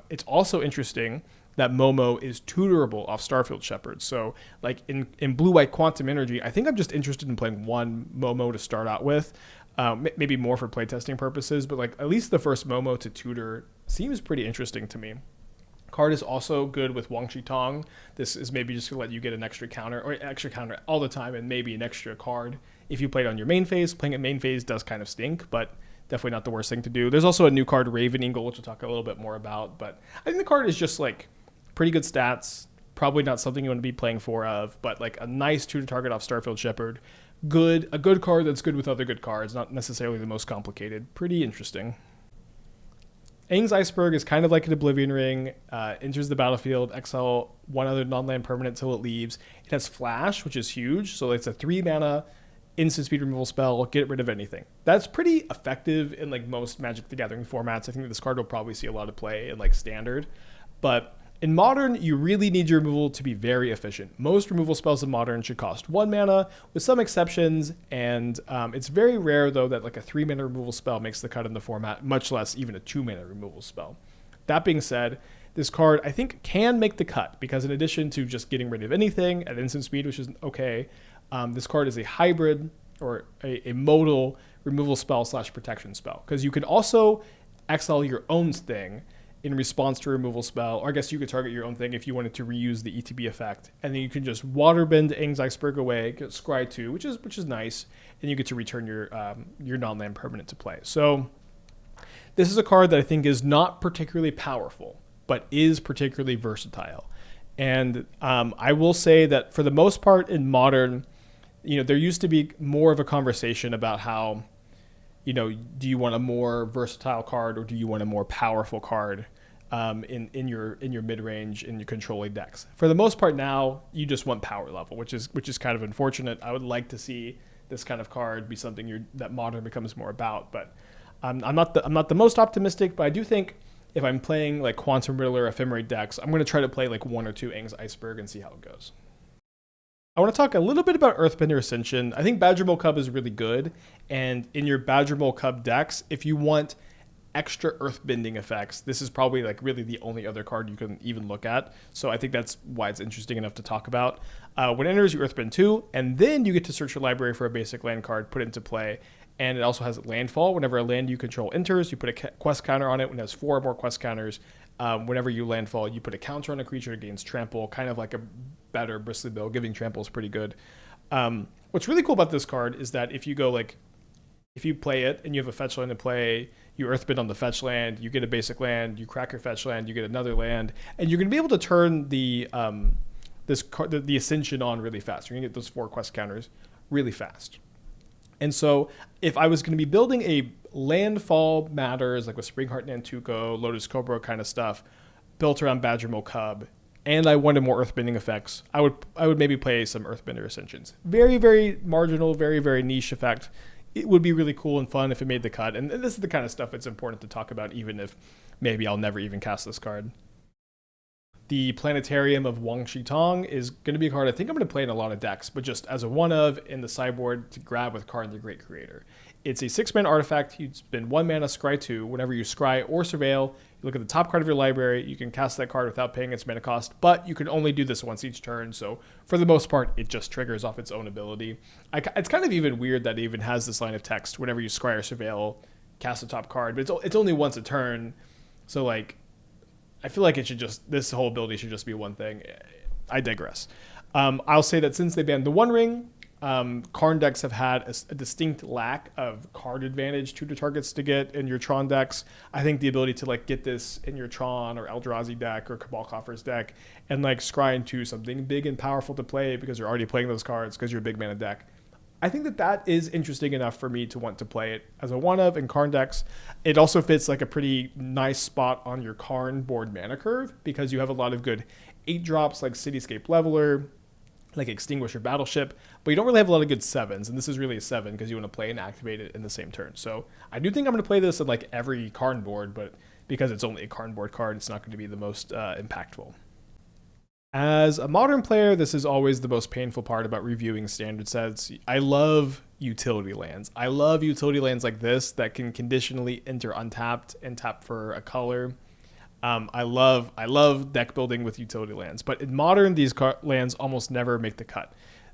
It's also interesting that Momo is tutorable off Starfield Shepherd. So like in Blue-White Quantum Energy, I think I'm just interested in playing 1 Momo to start out with. Maybe more for playtesting purposes, but like at least the first Momo to tutor seems pretty interesting to me. Card is also good with Wang Shi Tong. This is maybe just to let you get an extra counter all the time, and maybe an extra card if you play it on your main phase. Playing it main phase does kind of stink, but definitely not the worst thing to do. There's also a new card, Raven Eagle, which we'll talk a little bit more about, but I think the card is just like pretty good stats. Probably not something you want to be playing but like a nice tutor target off Starfield Shepherd. A good card that's good with other good cards, not necessarily the most complicated. Pretty interesting. Aang's Iceberg is kind of like an Oblivion Ring. Enters the battlefield, exile 1 other non-land permanent till it leaves. It has Flash, which is huge. So it's a 3-mana instant speed removal spell. Get rid of anything. That's pretty effective in like most Magic the Gathering formats. I think this card will probably see a lot of play in like Standard. But in Modern, you really need your removal to be very efficient. Most removal spells in Modern should cost 1 mana, with some exceptions, and it's very rare, though, that like a 3-mana removal spell makes the cut in the format, much less even a 2-mana removal spell. That being said, this card, I think, can make the cut, because in addition to just getting rid of anything at instant speed, which is okay, this card is a hybrid, or a modal removal spell / protection spell, because you can also exile your own thing in response to a removal spell, or I guess you could target your own thing if you wanted to reuse the ETB effect, and then you can just waterbend Aang's Iceberg away, get Scry 2, which is nice, and you get to return your non-land permanent to play. So this is a card that I think is not particularly powerful, but is particularly versatile. And I will say that for the most part in Modern, there used to be more of a conversation about how, do you want a more versatile card or do you want a more powerful card? in your mid range in your controlling decks. For the most part, now you just want power level, which is kind of unfortunate. I would like to see this kind of card be something that Modern becomes more about, but I'm not the most optimistic. But I do think if I'm playing like Quantum Riddler, Ephemerate decks, I'm going to try to play like 1 or 2 Aang's Iceberg and see how it goes. I want to talk a little bit about Earthbender Ascension. I think Badger Mole Cub is really good, and in your Badger Mole Cub decks, if you want extra earthbending effects, this is probably like really the only other card you can even look at. So I think that's why it's interesting enough to talk about. When it enters, you earthbend 2, and then you get to search your library for a basic land card, put it into play. And it also has landfall. Whenever a land you control enters, you put a quest counter on it. When it has 4 or more quest counters, whenever you landfall, you put a counter on a creature that gains trample, kind of like a better Bristly Bill. Giving trample is pretty good. What's really cool about this card is that if you play it and you have a fetch land to play, you earthbend on the fetch land, you get a basic land, you crack your fetch land, you get another land, and you're going to be able to turn the Ascension on really fast. You're going to get those 4 quest counters really fast. And so if I was going to be building a landfall matters, like with Springheart Nantuko, Lotus Cobra kind of stuff, built around Badger Mole Cub, and I wanted more earthbending effects, I would maybe play some Earthbender Ascensions. Very, very marginal, very, very niche effect. It would be really cool and fun if it made the cut. And this is the kind of stuff that's important to talk about, even if maybe I'll never even cast this card. The Planetarium of Wang Shitong is going to be a card I think I'm going to play in a lot of decks, but just as a one-of in the sideboard to grab with Karn the Great Creator. It's a 6-mana artifact. You spend 1 mana, scry 2. Whenever you scry or surveil, you look at the top card of your library. You can cast that card without paying its mana cost, but you can only do this once each turn. So for the most part, it just triggers off its own ability. It's kind of even weird that it even has this line of text. Whenever you scry or surveil, cast the top card, but it's only once a turn. So like, I feel like this whole ability should just be one thing. I digress. I'll say that since they banned the One Ring, Karn decks have had a distinct lack of card advantage to the targets to get in your Tron decks. I think the ability to like get this in your Tron or Eldrazi deck or Cabal Coffers deck and like scry into something big and powerful to play because you're already playing those cards because you're a big mana deck. I think that is interesting enough for me to want to play it as a one-of in Karn decks. It also fits like a pretty nice spot on your Karn board mana curve because you have a lot of good 8-drops like Cityscape Leveler, like Extinguisher Battleship, but you don't really have a lot of good 7s, and this is really a 7 because you want to play and activate it in the same turn. So I do think I'm going to play this in like every Karn board, but because it's only a Karn board card, it's not going to be the most impactful. As a Modern player, this is always the most painful part about reviewing standard sets. I love utility lands. I love utility lands like this that can conditionally enter untapped and tap for a color. I love deck building with utility lands, but in Modern, these lands almost never make the cut.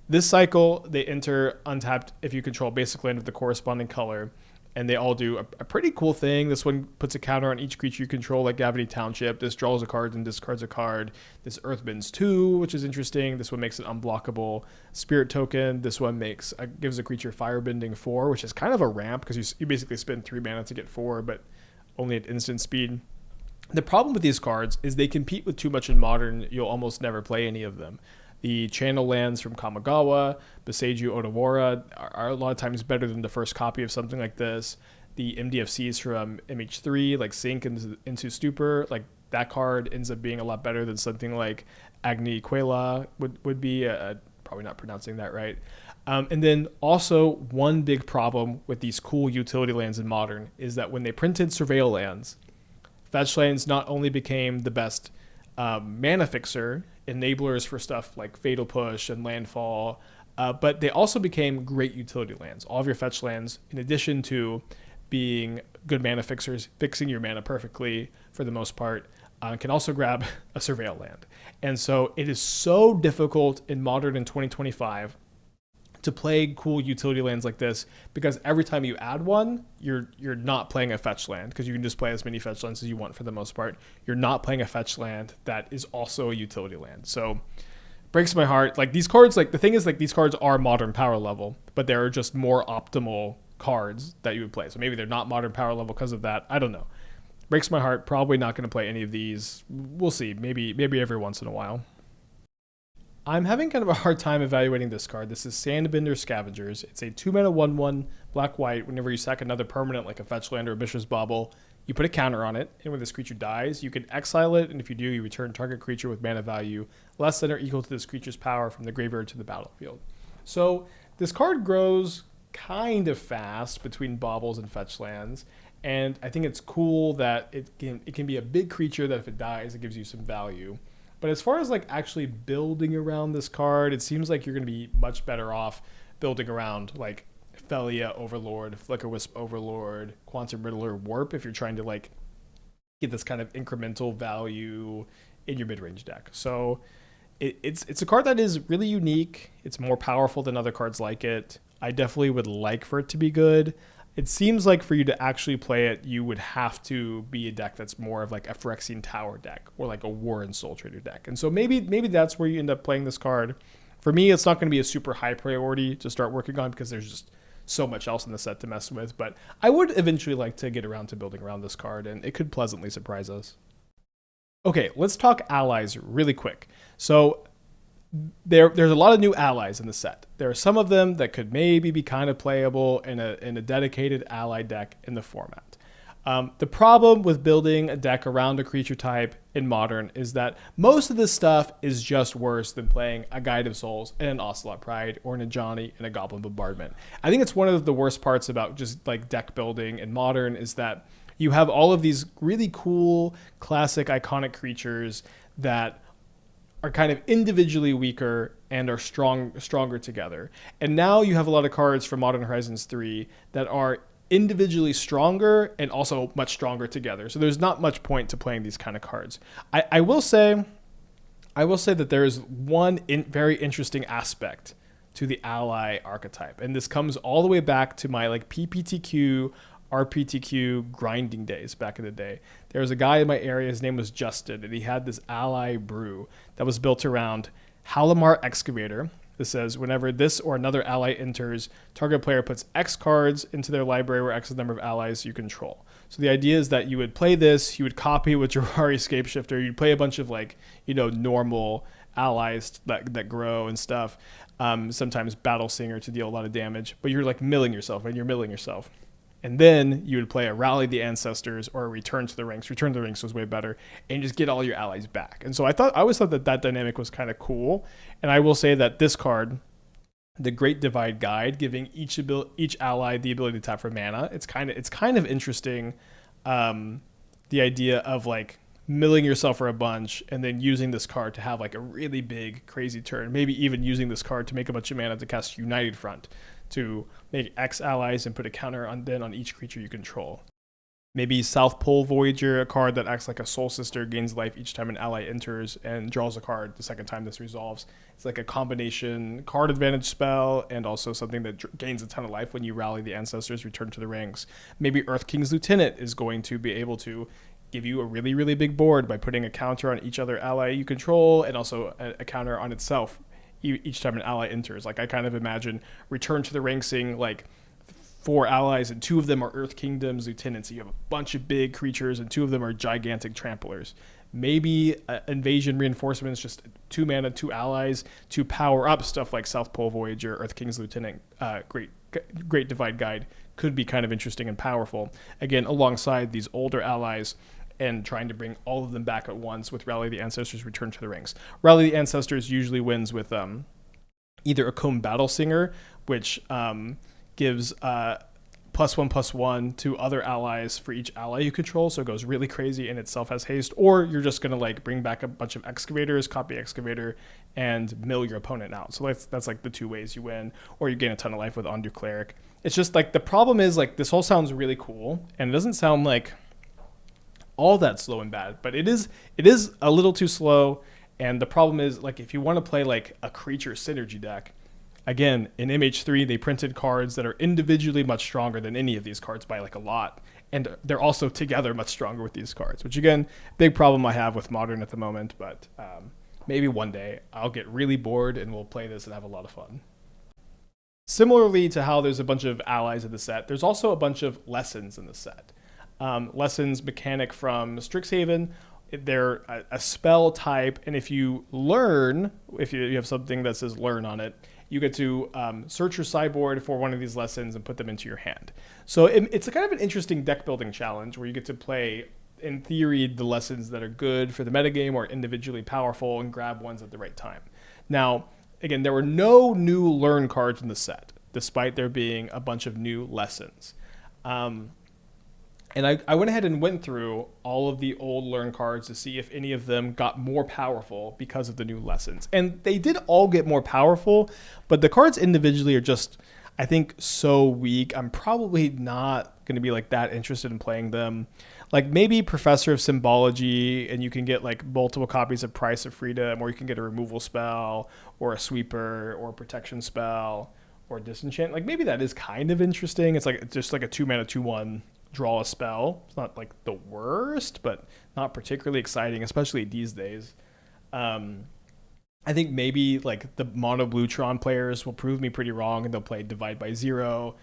This cycle, they enter untapped if you control a basic land with the corresponding color, and they all do a pretty cool thing. This one puts a counter on each creature you control, like Gavity Township. This draws a card and discards a card. This earthbends 2, which is interesting. This one makes it unblockable. Spirit Token. This one gives a creature firebending 4, which is kind of a ramp because you basically spend 3 mana to get 4, but only at instant speed. The problem with these cards is they compete with too much in Modern. You'll almost never play any of them. The channel lands from Kamigawa, Boseiju Odawara are a lot of times better than the first copy of something like this. The MDFCs from MH3, like Sink into Stupor, like that card ends up being a lot better than something like Agni Quela would be. Probably not pronouncing that right. And then also one big problem with these cool utility lands in Modern is that when they printed Surveil lands, fetch lands not only became the best mana fixer, enablers for stuff like Fatal Push and Landfall, but they also became great utility lands. All of your fetch lands, in addition to being good mana fixers, fixing your mana perfectly for the most part, can also grab a Surveil land. And so it is so difficult in Modern in 2025 to play cool utility lands like this because every time you add one, you're not playing a fetch land because you can just play as many fetch lands as you want for the most part. You're not playing a fetch land that is also a utility land. So breaks my heart. Like these cards, like the thing is like these cards are Modern power level, but there are just more optimal cards that you would play. So maybe they're not Modern power level because of that. I don't know. Breaks my heart. Probably not going to play any of these. We'll see. Maybe every once in a while. I'm having kind of a hard time evaluating this card. This is Sandbender Scavengers. It's a 2-mana 1/1 black-white. Whenever you sack another permanent like a fetch land or a Mishra's Bauble, You put a counter on it, and when this creature dies, you can exile it, and if you do, you return target creature with mana value less than or equal to this creature's power from the graveyard to the battlefield. So this card grows kind of fast between baubles and fetch lands, and I think it's cool that it can be a big creature that if it dies, it gives you some value. But as far as like actually building around this card, it seems like you're going to be much better off building around like Felia Overlord, Flicker Wisp Overlord, Quantum Riddler Warp if you're trying to like get this kind of incremental value in your mid-range deck. So it's a card that is really unique. It's more powerful than other cards like it. I definitely would like for it to be good. It seems like for you to actually play it, you would have to be a deck that's more of like a Phyrexian Tower deck or like a War and Soul Trader deck. And so maybe that's where you end up playing this card. For me, it's not going to be a super high priority to start working on because there's just so much else in the set to mess with. But I would eventually like to get around to building around this card, and it could pleasantly surprise us. Okay, let's talk allies really quick. So there's a lot of new allies in the set. There are some of them that could maybe be kind of playable in a dedicated ally deck in the format. The problem with building a deck around a creature type in Modern is that most of this stuff is just worse than playing a Guide of Souls and an Ocelot Pride or an Ajani and a Goblin Bombardment. I think it's one of the worst parts about just like deck building in Modern is that you have all of these really cool, classic, iconic creatures that are kind of individually weaker and are stronger together. And now you have a lot of cards from Modern Horizons 3 that are individually stronger and also much stronger together. So there's not much point to playing these kind of cards. I will say that there is one very interesting aspect to the ally archetype. And this comes all the way back to my like PPTQ, RPTQ grinding days back in the day. There was a guy in my area, his name was Justin, and he had this ally brew that was built around Halimar Excavator. This says, whenever this or another ally enters, target player puts X cards into their library where X is the number of allies you control. So the idea is that you would play this, you would copy with Jawari Scapeshifter, you'd play a bunch of like, normal allies that grow and stuff. Sometimes Battle Singer to deal a lot of damage, but you're like milling yourself, and you're milling yourself. And then you would play a Rally the Ancestors or a Return to the Ranks. Return to the Ranks was way better, and just get all your allies back. And so I always thought that dynamic was kind of cool. And I will say that this card, the Great Divide Guide, giving each ally the ability to tap for mana, it's kind of interesting. The idea of like milling yourself for a bunch and then using this card to have like a really big crazy turn. Maybe even using this card to make a bunch of mana to cast United Front, to make X allies and put a counter on each creature you control. Maybe South Pole Voyager, a card that acts like a Soul Sister, gains life each time an ally enters and draws a card the second time this resolves. It's like a combination card advantage spell and also something that gains a ton of life when you rally the Ancestors, Return to the Ranks. Maybe Earth King's Lieutenant is going to be able to give you a really, really big board by putting a counter on each other ally you control and also a counter on itself each time an ally enters. Like I kind of imagine Return to the Ranksing like 4 allies and 2 of them are Earth Kingdom's lieutenants. So you have a bunch of big creatures and 2 of them are gigantic tramplers. Maybe Invasion Reinforcements, just 2 mana, 2 allies to power up stuff like South Pole Voyager, Earth King's Lieutenant, Great Divide Guide could be kind of interesting and powerful. Again, alongside these older allies and trying to bring all of them back at once with Rally the Ancestors, Return to the Ranks. Rally the Ancestors usually wins with either a Comb Battle Singer, which gives +1/+1 to other allies for each ally you control, so it goes really crazy and itself has haste, or you're just going to like bring back a bunch of Excavators, copy Excavator, and mill your opponent out. So that's like the 2 ways you win, or you gain a ton of life with Undo Cleric. It's just like the problem is like this all sounds really cool, and it doesn't sound like all that slow and bad, but it is a little too slow. And the problem is like if you want to play like a creature synergy deck, again, in MH3 they printed cards that are individually much stronger than any of these cards by like a lot, and they're also together much stronger with these cards, which again, big problem I have with Modern at the moment. But maybe one day I'll get really bored and we'll play this and have a lot of fun. Similarly to how there's a bunch of allies in the set, there's also a bunch of lessons in the set. Lessons mechanic from Strixhaven. They're a spell type, and if you have something that says learn on it, you get to search your sideboard for one of these lessons and put them into your hand. So it's a kind of an interesting deck building challenge where you get to play, in theory, the lessons that are good for the metagame or individually powerful and grab ones at the right time. Now, again, there were no new learn cards in the set, despite there being a bunch of new lessons. And I went ahead and went through all of the old learn cards to see if any of them got more powerful because of the new lessons. And they did all get more powerful, but the cards individually are just, I think, so weak. I'm probably not going to be like that interested in playing them. Like maybe Professor of Symbology, and you can get like multiple copies of Price of Freedom, or you can get a removal spell, or a sweeper, or a protection spell, or disenchant. Like maybe that is kind of interesting. It's like just like a 2-mana 2/1 draw a spell. It's not like the worst, but not particularly exciting, especially these days. I think maybe like the mono blue Tron players will prove me pretty wrong, and they'll play Divide by Zero,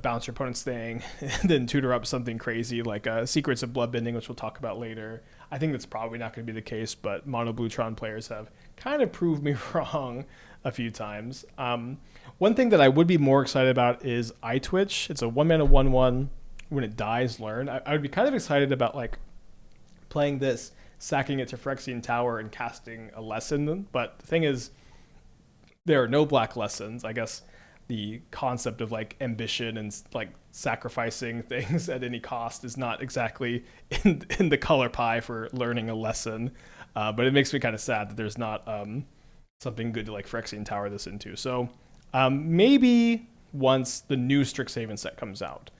bounce your opponent's thing, and then tutor up something crazy like Secrets of Bloodbending, which we'll talk about later. I think that's probably not going to be the case, but mono blue Tron players have kind of proved me wrong a few times. One thing that I would be more excited about is Eye Twitch. It's a 1-mana 1/1. When it dies, learn. I would be kind of excited about like playing this, sacking it to Phyrexian Tower and casting a lesson. But the thing is, there are no black lessons. I guess the concept of like ambition and like sacrificing things at any cost is not exactly in the color pie for learning a lesson. But it makes me kind of sad that there's not something good to like Phyrexian Tower this into. So maybe once the new Strixhaven set comes out,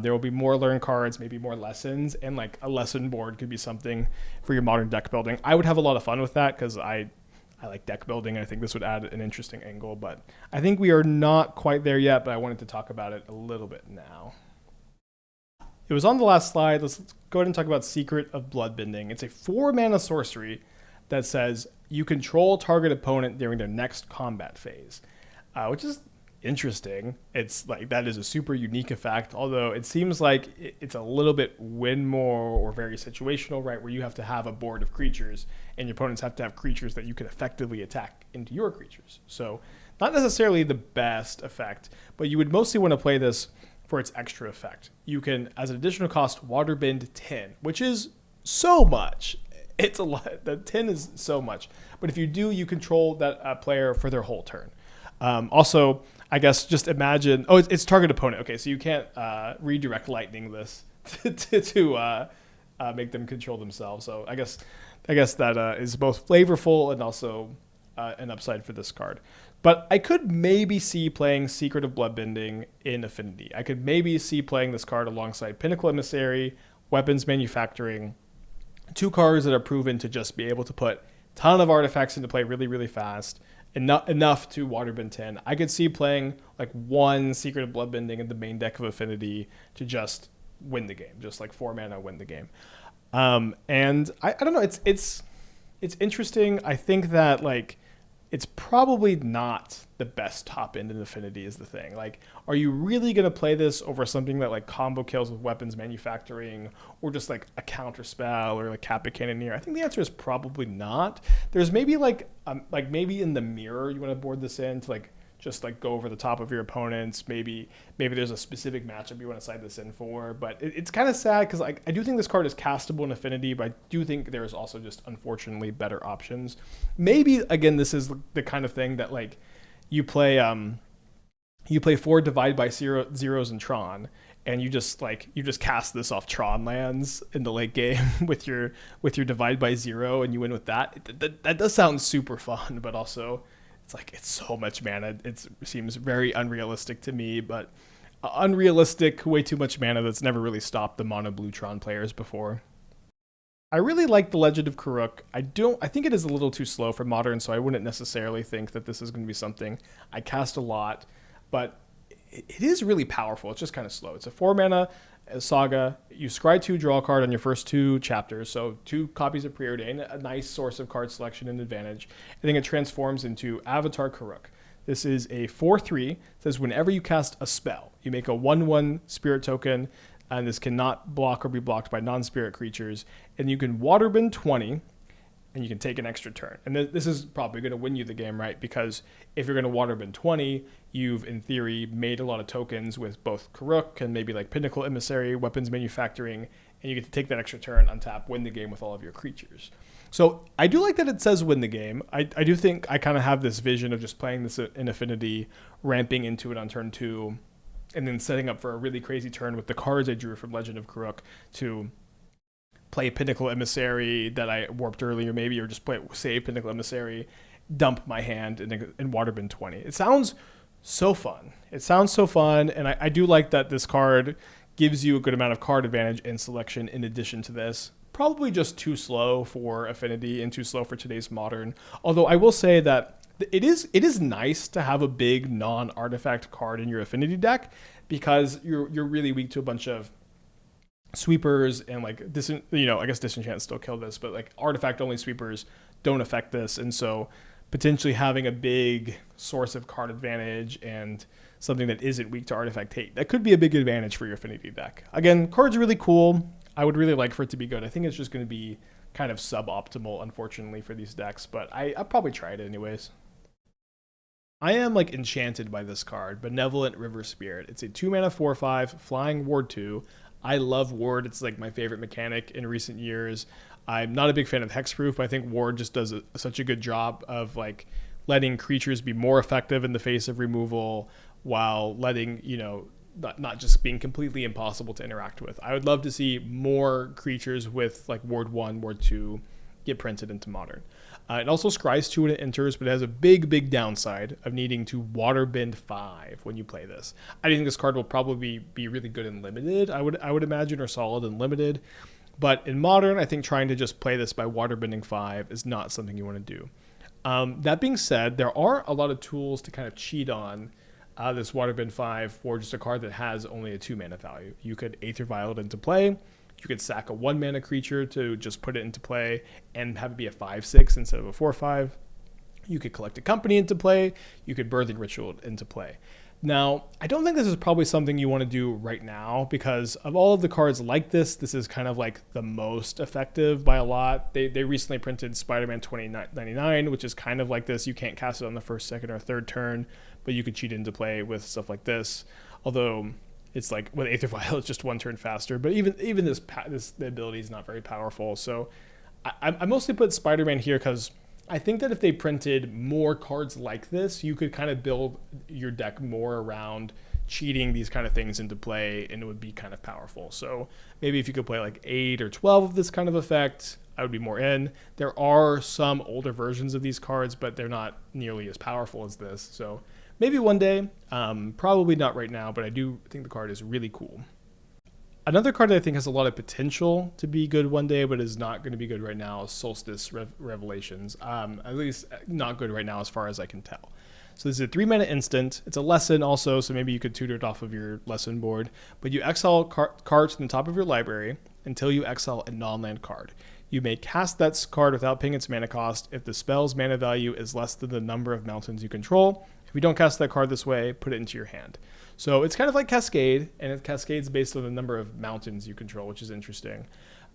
there will be more learn cards, maybe more lessons, and like a lesson board could be something for your modern deck building. I would have a lot of fun with that because I like deck building. I think this would add an interesting angle, but I think we are not quite there yet, but I wanted to talk about it a little bit now. It was on the last slide. Let's go ahead and talk about Secret of Bloodbending. It's a 4-mana sorcery that says you control target opponent during their next combat phase, which is interesting. It's like that is a super unique effect, although it seems like it's a little bit win more or very situational, right, where you have to have a board of creatures and your opponents have to have creatures that you can effectively attack into your creatures. So not necessarily the best effect, but you would mostly want to play this for its extra effect. You can, as an additional cost, Waterbend 10, which is so much. It's a lot. The 10 is so much, but if you do, you control that player for their whole turn. Also, I guess just imagine, it's target opponent. Okay, so you can't redirect lightning this to make them control themselves. So I guess that is both flavorful and also an upside for this card. But I could maybe see playing Secret of Bloodbending in Affinity. I could maybe see playing this card alongside Pinnacle Emissary, Weapons Manufacturing, 2 cards that are proven to just be able to put a ton of artifacts into play really, really fast. And not enough to Waterbend 10. I could see playing like 1 Secret of Bloodbending in the main deck of Affinity to just win the game, just like 4 mana win the game. And I don't know, it's interesting. I think that like it's probably not the best top end in Affinity is the thing. Like, are you really going to play this over something that like combo kills with Weapons Manufacturing or just like a counter spell or like Captive Cannoneer? I think the answer is probably not. There's maybe like maybe in the mirror you want to board this in to like just like go over the top of your opponents. Maybe there's a specific matchup you want to side this in for, but it's kind of sad because I do think this card is castable in Affinity, but I do think there's also just unfortunately better options. Maybe again, this is the kind of thing that like you play 4 Divide by Zeros in Tron, and you just cast this off Tron lands in the late game with your Divide by Zero, and you win with that. That does sound super fun, but also it's so much mana. It seems very unrealistic to me, but unrealistic, way too much mana that's never really stopped the mono blue Tron players before. I really like the Legend of Karuk. I think it is a little too slow for Modern, so I wouldn't necessarily think that this is going to be something I cast a lot, but it is really powerful. It's just kind of slow. It's a 4-mana saga. You scry 2, draw a card on your first 2 chapters, so 2 copies of Preordain, a nice source of card selection and advantage. And then it transforms into Avatar Karuk. This is a 4/3. It says whenever you cast a spell, you make a 1/1 spirit token, and this cannot block or be blocked by non-spirit creatures. And you can Waterbend 20, and you can take an extra turn. And this is probably going to win you the game, right? Because if you're going to waterbend 20, you've in theory made a lot of tokens with both Karuk and maybe like Pinnacle Emissary, weapons manufacturing, and you get to take that extra turn, untap, win the game with all of your creatures. So I do like that it says win the game. I do think I kind of have this vision of just playing this in Affinity, ramping into it on turn 2, and then setting up for a really crazy turn with the cards I drew from Legend of Karuk to play Pinnacle Emissary that I warped earlier maybe, or just save Pinnacle Emissary, dump my hand, and waterbend 20. It sounds so fun. And I do like that this card gives you a good amount of card advantage and selection in addition to this. Probably just too slow for Affinity and too slow for today's Modern. Although I will say that it is nice to have a big non-artifact card in your Affinity deck, because you're really weak to a bunch of sweepers and like I guess Disenchant still kill this, but like artifact only sweepers don't affect this, and so potentially having a big source of card advantage and something that isn't weak to artifact hate, that could be a big advantage for your Affinity deck. Again, cards are really cool. I would really like for it to be good. I think it's just going to be kind of suboptimal, unfortunately, for these decks, but I'll probably try it anyways. I am like enchanted by this card, Benevolent River Spirit. It's a 2-mana 4/5 flying ward 2. I love Ward. It's like my favorite mechanic in recent years. I'm not a big fan of Hexproof, but I think Ward just does such a good job of like letting creatures be more effective in the face of removal while letting, not just being completely impossible to interact with. I would love to see more creatures with like Ward 1, Ward 2 get printed into Modern. It also scries 2 when it enters, but it has a big downside of needing to waterbend 5 when you play this. I think this card will probably be really good in Limited, I would imagine, or solid in Limited. But in Modern, I think trying to just play this by waterbending 5 is not something you want to do. That being said, there are a lot of tools to kind of cheat on this waterbend 5 for just a card that has only a 2-mana value. You could Aether Violet into play. You could sack a 1-mana creature to just put it into play and have it be a 5/6 instead of a 4/5. You could collect a company into play. You could Birthing Ritual into play. Now, I don't think this is probably something you want to do right now, because of all of the cards like this is kind of like the most effective by a lot. They recently printed Spider-Man 2099, which is kind of like this. You can't cast it on the first, second, or third turn, but you could cheat into play with stuff like this. Although it's like with Aether Vial, it's just 1 turn faster. But even the ability is not very powerful. So I mostly put Spider-Man here because I think that if they printed more cards like this, you could kind of build your deck more around cheating these kind of things into play, and it would be kind of powerful. So maybe if you could play like 8 or 12 of this kind of effect, I would be more in. There are some older versions of these cards, but they're not nearly as powerful as this. So maybe one day, probably not right now, but I do think the card is really cool. Another card that I think has a lot of potential to be good one day, but is not going to be good right now, is Solstice Revelations. At least not good right now as far as I can tell. So this is a 3-mana instant. It's a lesson also, so maybe you could tutor it off of your lesson board. But you exile cards from the top of your library until you exile a non-land card. You may cast that card without paying its mana cost if the spell's mana value is less than the number of mountains you control. If you don't cast that card this way, put it into your hand. So it's kind of like Cascade, and Cascade's based on the number of mountains you control, which is interesting.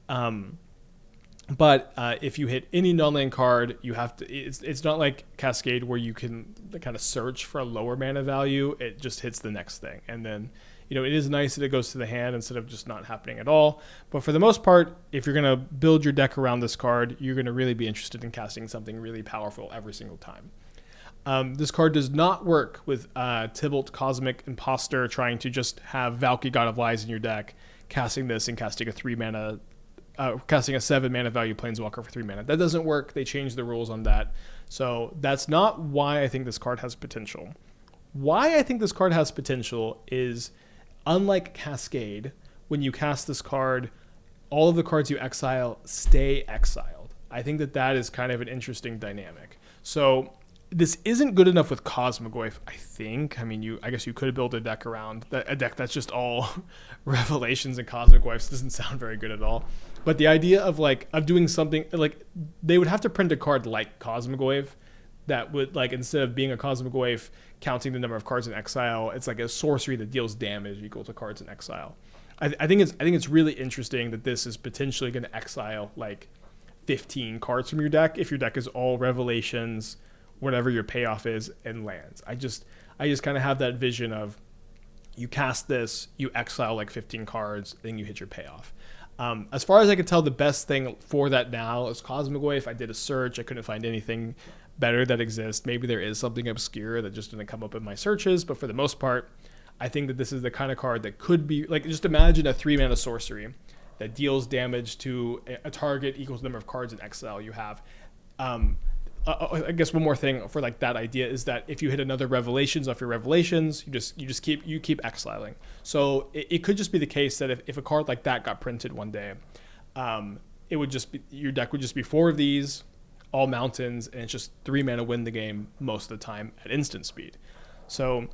But if you hit any non-land card, you have to. It's not like Cascade where you can kind of search for a lower mana value. It just hits the next thing, and then it is nice that it goes to the hand instead of just not happening at all. But for the most part, if you're gonna build your deck around this card, you're gonna really be interested in casting something really powerful every single time. This card does not work with Tybalt Cosmic Imposter trying to just have Valky God of Lies in your deck, casting this and casting a 7-mana value Planeswalker for 3 mana. That doesn't work. They changed the rules on that. So that's not why I think this card has potential. Why I think this card has potential is, unlike Cascade, when you cast this card, all of the cards you exile stay exiled. I think that is kind of an interesting dynamic. So this isn't good enough with Cosmogoyf, I think. I mean, I guess you could build a deck around a deck that's just all Revelations and Cosmogoyfs. Doesn't sound very good at all. But the idea of doing something like, they would have to print a card like Cosmogoyf that would, like, instead of being a Cosmogoyf counting the number of cards in exile, it's like a sorcery that deals damage equal to cards in exile. I think it's really interesting that this is potentially going to exile like 15 cards from your deck if your deck is all revelations, whatever your payoff is, and lands. I just kind of have that vision of you cast this, you exile like 15 cards, then you hit your payoff. As far as I can tell, the best thing for that now is Cosmic Wave. I did a search. I couldn't find anything better that exists. Maybe there is something obscure that just didn't come up in my searches, but for the most part, I think that this is the kind of card that could be, like, just imagine a 3-mana sorcery that deals damage to a target equals the number of cards in exile you have. I guess one more thing for like that idea is that if you hit another revelations off your revelations, you keep exiling. So it could just be the case that if a card like that got printed one day, it would just be, your deck would just be 4 of these, all mountains, and it's just 3 mana win the game most of the time at instant speed. So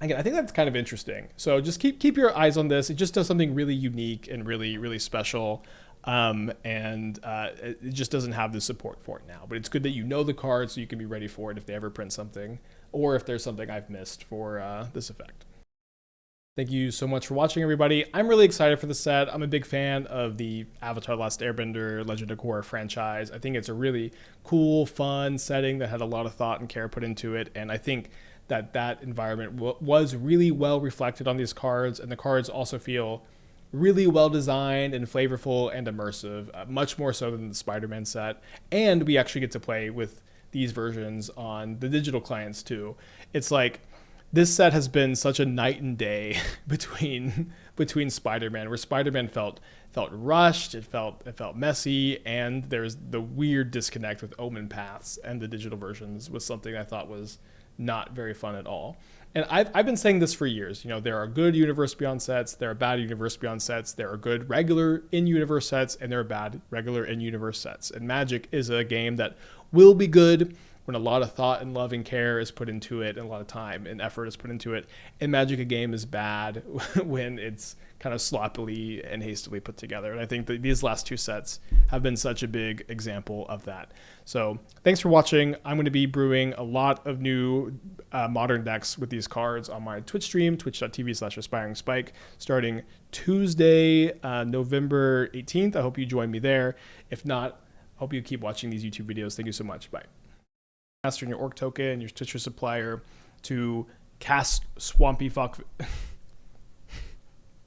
again, I think that's kind of interesting. So just keep your eyes on this. It just does something really unique and really, really special. It just doesn't have the support for it now, but it's good that you know the card so you can be ready for it if they ever print something, or if there's something I've missed for this effect. Thank you so much for watching, everybody. I'm really excited for the set. I'm a big fan of the Avatar: The Last Airbender Legend of Korra franchise. I think it's a really cool, fun setting that had a lot of thought and care put into it, and I think that environment was really well reflected on these cards, and the cards also feel really well designed and flavorful and immersive, much more so than the Spider-Man set. And we actually get to play with these versions on the digital clients too. It's like this set has been such a night and day between Spider-Man, where Spider-Man felt rushed, it felt messy, and there's the weird disconnect with Omen Paths, and the digital versions was something I thought was not very fun at all. And I've been saying this for years. You know, there are good Universe Beyond sets, there are bad Universe Beyond sets, there are good regular in-universe sets, and there are bad regular in-universe sets. And Magic is a game that will be good when a lot of thought and love and care is put into it, and a lot of time and effort is put into it. And Magic, a game, is bad when it's kind of sloppily and hastily put together. And I think that these last 2 sets have been such a big example of that. So thanks for watching. I'm going to be brewing a lot of new modern decks with these cards on my Twitch stream, twitch.tv/aspiringspike, starting Tuesday, November 18th. I hope you join me there. If not, hope you keep watching these YouTube videos. Thank you so much. Bye. Master your Orc token and your Stitcher supplier to cast Swampy Fuck.